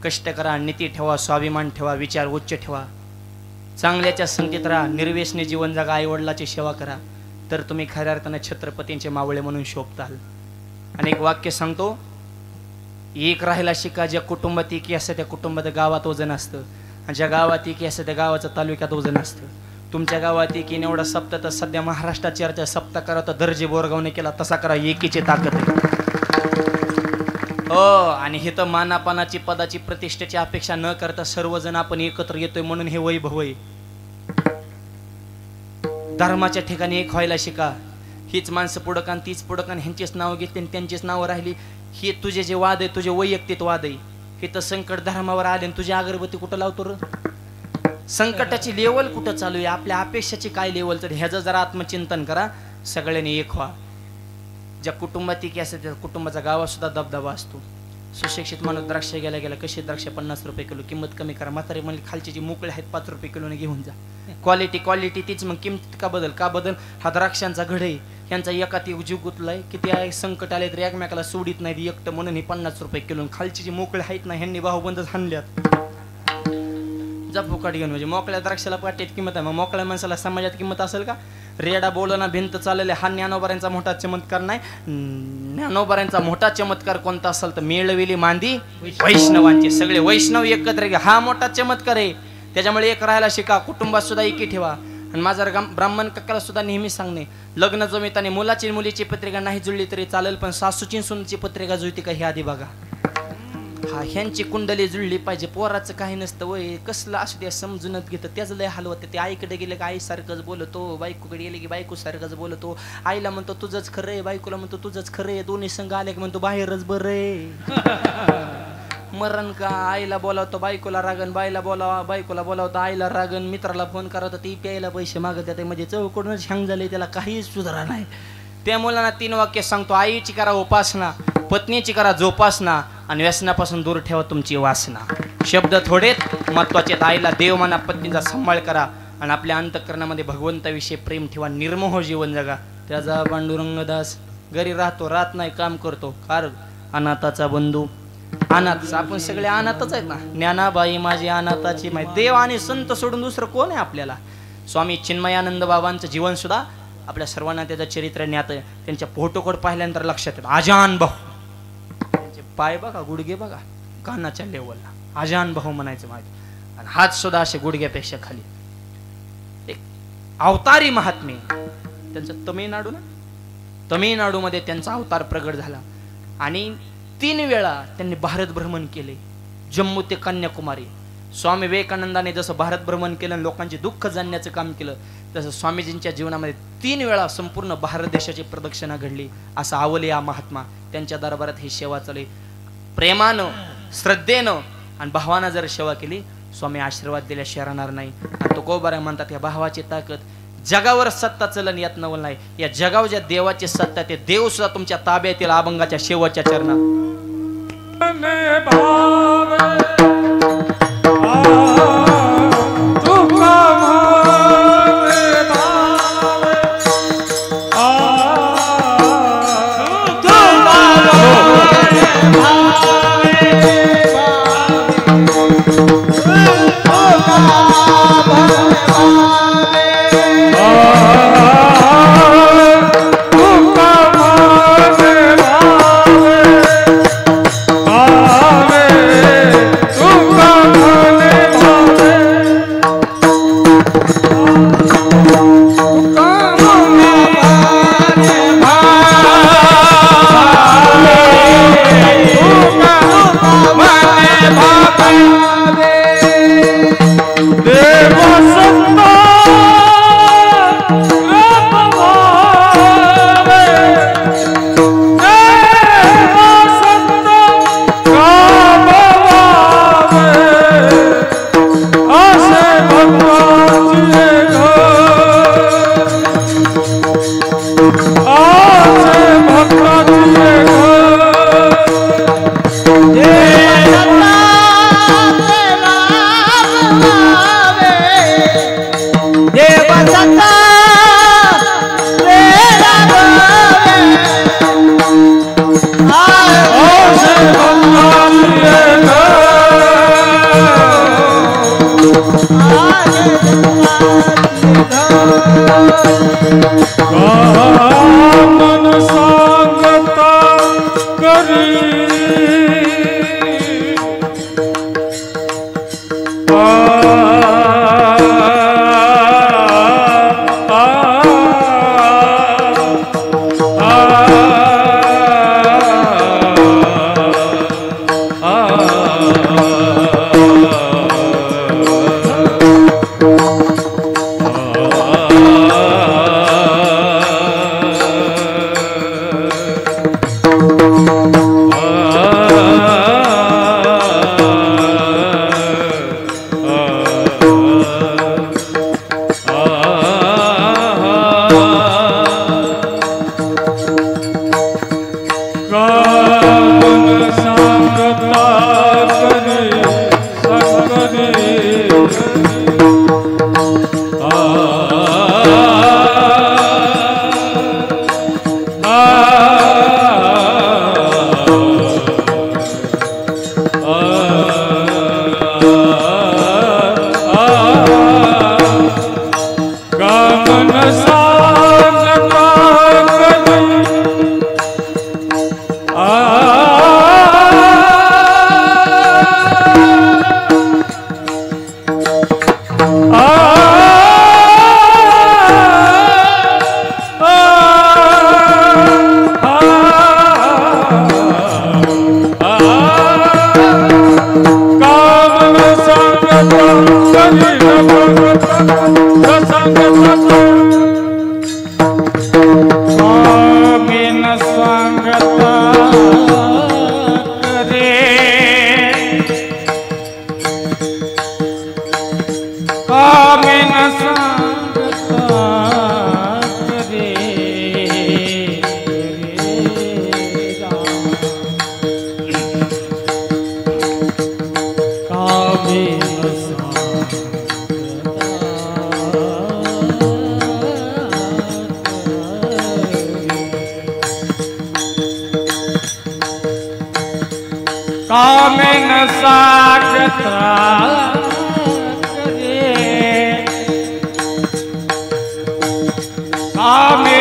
कष्ट करा नीती ठेवा स्वाभिमान ठेवा विचार उच्च ठेवा चांगल्याच्या संगतीत राहा निर्व्यसनी जीवन जगा आई वडिलाची सेवा करा तर तुम्ही खऱ्या अर्थाने छत्रपतींचे मावळे म्हणून शोभताल. आणि एक वाक्य सांगतो एक राहायला शिका. ज्या कुटुंबात एकी असतं त्या कुटुंबात गावात वजन असतं आणि ज्या गावात एकी असतं त्या गावाचं तालुक्यात वजन असतं. तुमच्या गावात एकी एवढा सप्ताह तर सध्या महाराष्ट्राची चर्चा सप्ताह करा तर दर्जे बोरगावने केला तसा करा एकीची ताकद आहे. हो आणि हे तर मानापानाची पदाची प्रतिष्ठेची अपेक्षा न करता सर्वजण आपण एकत्र येतोय म्हणून हे वैभव आहे. धर्माच्या ठिकाणी एक व्हायला शिका. हीच माणसं पुढकान तीच पुढकान ह्यांचीच नावं घेतली त्यांचीच नावं राहिली. हे तुझे जे वाद आहे तुझे वैयक्तिक वाद आहे. हे तर संकट धर्मावर आले आणि तुझी अगरबत्ती कुठं लावतो र. संकटाची लेवल कुठं चालू आहे आपल्या अपेक्षाची काय लेवल तर ह्याचं जरा आत्मचिंतन करा. सगळ्यांनी एक व्हा. ज्या कुटुंबात की असते त्या कुटुंबाचा गावात सुद्धा दबदबा असतो. सुशिक्षित माणूस द्राक्ष गेला गेला कशी द्राक्ष 50 रुपये किलो किंमत कमी करा. म्हातारी म्हणजे खालची जी मोकळे आहेत 5 रुपये किलोने घेऊन जा. क्वालिटी तीच मग किंमत का बदल हा द्राक्षांचा घड आहे. यांचा एकात जीव गुतलाय किती आहे संकट आले तरी एकमेकाला सोडित नाही एकटं म्हणून ही 50 रुपये किलो. खालची जी मोकळे आहेत ना ह्यांनी बाहुबंदच हाणल्यात जा फुकाट घेऊन. म्हणजे मोकळ्या द्राक्षाला पाट्यात किंमत आहे मग मोकळ्या माणसाला समाजात किंमत असेल का. रेडा बोलना भिंत चालले हा ज्ञानोबाऱ्यांचा मोठा चमत्कार नाही. ज्ञानोबाऱ्यांचा मोठा चमत्कार कोणता असेल तर मिळविली मांदी वैष्णवांचे सगळे वैष्णव एकत्र घ्या हा मोठा चमत्कार आहे. त्याच्यामुळे एक राहायला शिका. कुटुंबात सुद्धा एकी ठेवा. आणि माझा ब्राह्मण कक्काला सुद्धा नेहमी सांगणे लग्न जमिताने मुलाची मुलीची पत्रिका नाही जुळली तरी चालेल पण सासूची सुनची पत्रिका जुळती का हे आधी बघा. हा ह्यांची कुंडली जुळली पाहिजे. पोराचं काही नसतं वय कसलं असू द्या समजूनच घेतं त्याचं लय हलवत. ते आईकडे गेले की आईसारखंच बोलतो बायकोकडे गेले की बायको सारखंच बोलतो. आईला म्हणतो तुझंच खरं आहे बायकोला म्हणतो तुझंच खरं आहे. दोन्ही संघ आले की म्हणतो बाहेरच बरं आहे. मरण का आईला बोलावतो बायकोला रागन, बायकोला बोलावतो आईला रागन, मित्राला फोन करावतो ती प्यायला पैसे मागत येते, म्हणजे चौकडूनच हँग झाले, त्याला काहीच सुधारा नाही. त्या मुलांना 3 वाक्य सांगतो, आईची करा उपासना, पत्नीची करा जोपासना आणि व्यसनापासून दूर ठेवा तुमची वासना. शब्द थोडेत महत्वाचे. आईला देव माना, पत्नीचा सांभाळ करा आणि आपल्या अंतःकरणामध्ये भगवंताविषयी प्रेम ठेवा, निर्मोह जीवन जगा. त्याचा पांडुरंगदास घरी राहतो, राहत नाही, काम करतो. कारण अनाथाचा बंधू, अनाथ, आपण सगळे अनाथच आहेत ना. ज्ञानाबाई माझी अनाथाची माहिती. देव आणि संत सोडून दुसरं कोण आहे आपल्याला? स्वामी चिन्मयानंद बाबांचं जीवन सुद्धा आपल्या सर्वांना त्याचं चरित्र ज्ञात आहे. त्यांच्या फोटोकोड पाहिल्यानंतर लक्षात येतं आजान भाऊ. त्यांचे पाय बघा, गुडघे बघा, कानाच्या लेवलला आजान भाऊ म्हणायचं माहिती. आणि हात सुद्धा असे गुडघ्यापेक्षा खाली. एक अवतारी महात्मे. त्यांचं तमिळनाडूमध्ये त्यांचा अवतार प्रगट झाला आणि 3 वेळा त्यांनी भारत भ्रमण केले, जम्मू ते कन्याकुमारी. स्वामी विवेकानंदाने जसं भारत भ्रमण केलं आणि लोकांचे दुःख जाणण्याचं काम केलं, तसं स्वामीजींच्या जीवनामध्ये 3 वेळा संपूर्ण भारत देशाची प्रदक्षिणा घडली. असा अवलिया महात्मा. त्यांच्या दरबारात ही सेवा चालली. प्रेमानं, श्रद्धेनं आणि भावानं जर सेवा केली, स्वामी आशीर्वाद दिल्याशिवाय राहणार नाही. आणि तुकोबाराय म्हणतात, या भावाची ताकद जगावर सत्ता चलन यात नवल नाही. या जगावर ज्या देवाची सत्ता, ते देव सुद्धा तुमच्या ताब्यात येईल अभंगाच्या शेवटच्या चरणात. कामेन सांगता करे कामेन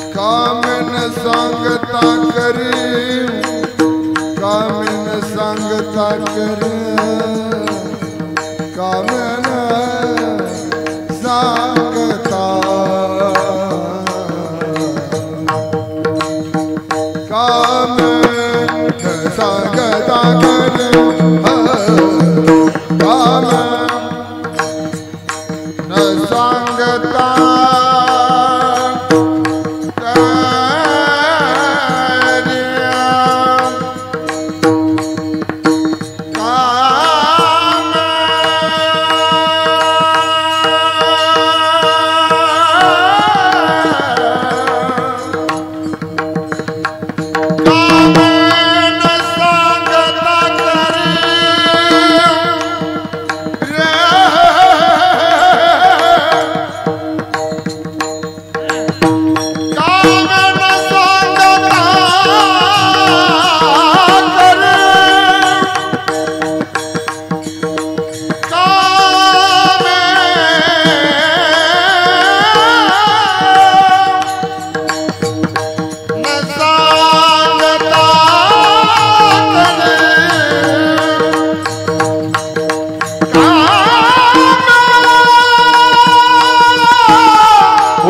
कामेन सागता करे कामेन सागता करे कामेन सागता करी न सागता करी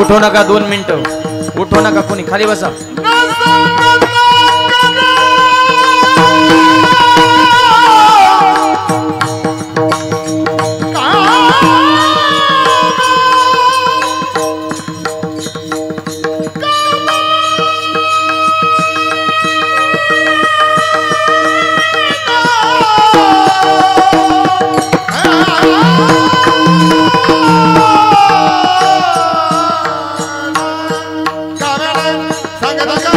उठो नका 2 मिनिटं उठो नका कोणी खाली बसा Sangat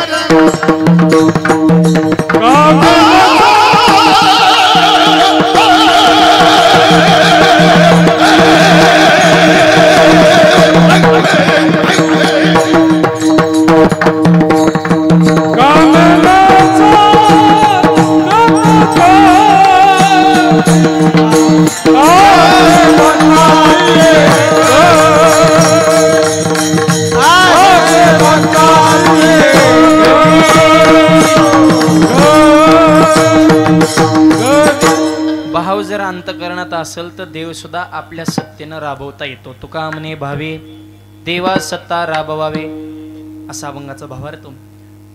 असेल तर देव सुद्धा आपल्या सत्तेनं राबवता येतो. तुका म्हणे भावे देवा सत्ता राबवावे, असा अभंगाचा भावार्थ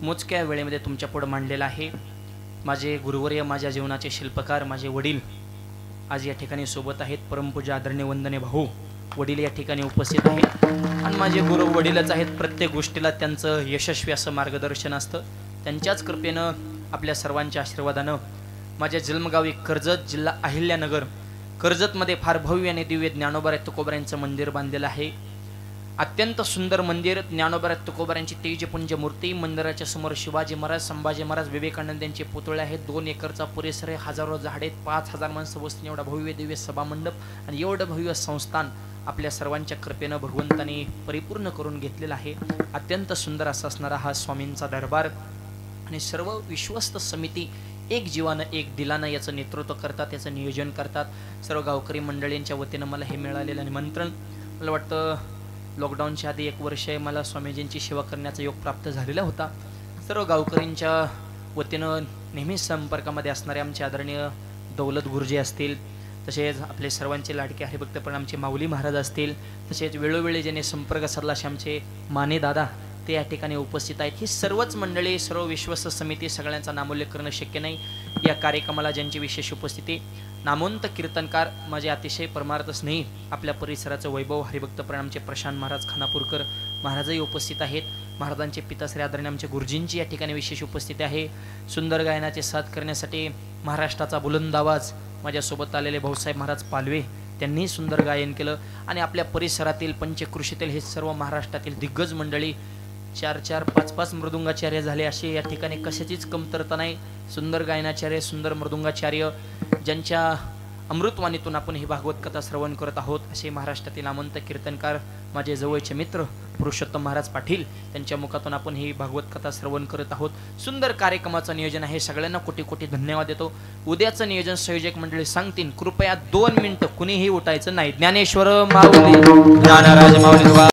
मोजक्या वेळेमध्ये तुमच्या पुढे मांडलेला आहे. माझे गुरुवर्य, माझ्या जीवनाचे शिल्पकार, माझे वडील आज या ठिकाणी सोबत आहेत. परमपूज्य आदरणीय वंदने भाऊ वडील या ठिकाणी उपस्थित आहेत आणि माझे गुरु वडीलच आहेत. प्रत्येक गोष्टीला त्यांचं यशस्वी असं मार्गदर्शन असतं. त्यांच्याच कृपेनं, आपल्या सर्वांच्या आशीर्वादानं माझ्या जन्मगावी कर्जत, जिल्हा अहिल्यानगर, कर्जतमध्ये फार भव्य आणि दिव्य ज्ञानोबा तुकोबारायांचं मंदिर बांधलेलं आहे. अत्यंत सुंदर मंदिर. ज्ञानोबा तुकोबारायांची तेजपुंज मूर्ती. मंदिराच्या समोर शिवाजी महाराज, संभाजी महाराज, विवेकानंद यांचे पुतळे आहेत. 2 एकरचा परिसर आहे. हजारो झाडे, 5000 माणसं बसतील एवढा भव्य दिव्य सभामंडप आणि एवढं भव्य संस्थान आपल्या सर्वांच्या कृपेनं भगवंतांनी परिपूर्ण करून घेतलेला आहे. अत्यंत सुंदर असा असणारा हा स्वामींचा दरबार आणि सर्व विश्वस्त समिती एक जीवानं एक दिलानं याचं नेतृत्व करतात, याचं नियोजन करतात. सर्व गावकरी मंडळींच्या वतीनं मला हे मिळालेलं निमंत्रण, मला वाटतं लॉकडाऊनच्या आधी 1 वर्ष मला स्वामीजींची सेवा करण्याचा योग प्राप्त झालेला होता. सर्व गावकरींच्या वतीनं नेहमीच संपर्कामध्ये असणारे आमचे आदरणीय दौलत गुरुजी असतील, तसेच आपले सर्वांचे लाडके हरिभक्त पण आमचे माऊली महाराज असतील, तसेच वेळोवेळी ज्याने संपर्क साधला असे आमचे माने दादा ते या ठिकाणी उपस्थित आहेत. ही सर्वच मंडळी, सर्व विश्वस्त समिती, सगळ्यांचा नामोल्लेख करणं शक्य नाही. या कार्यक्रमाला ज्यांची विशेष उपस्थिती, नामवंत कीर्तनकार, माझे अतिशय परमार्थ स्नेही, आपल्या परिसराचं वैभव हरिभक्त आमचे प्रशांत महाराज खानापूरकर महाराजही उपस्थित आहेत. महाराजांचे पिताश्री आदरणीय आमचे गुरुजींची या ठिकाणी विशेष उपस्थिती आहे. सुंदर गायनाचे साथ करण्यासाठी महाराष्ट्राचा बुलंद आवाज माझ्यासोबत आलेले भाऊसाहेब महाराज पालवे, त्यांनी सुंदर गायन केलं. आणि आपल्या परिसरातील पंचकृषीतील हे सर्व महाराष्ट्रातील दिग्गज मंडळी, 4-4, 5-5 मृदुंगाचार्य झाले, असे या ठिकाणी कशाचीच कमतरता नाही. सुंदर गायनाचार्य, सुंदर मृदुंगाचार्य, ज्यांच्या अमृतवाणीतून आपण ही भागवत कथा श्रवण करत आहोत, असे महाराष्ट्रातील नामवंत कीर्तनकार माझे जवळचे मित्र पुरुषोत्तम महाराज पाटील, त्यांच्या मुखातून आपण ही भागवत कथा श्रवण करत आहोत. सुंदर कार्यक्रमाचं नियोजन आहे. सगळ्यांना कोटी कोटी धन्यवाद देतो. उद्याचं नियोजन संयोजक मंडळी सांगतील. कृपया 2 मिनिटं कुणीही उठायचं नाही. ज्ञानेश्वर माऊली, ज्ञानराज माऊली.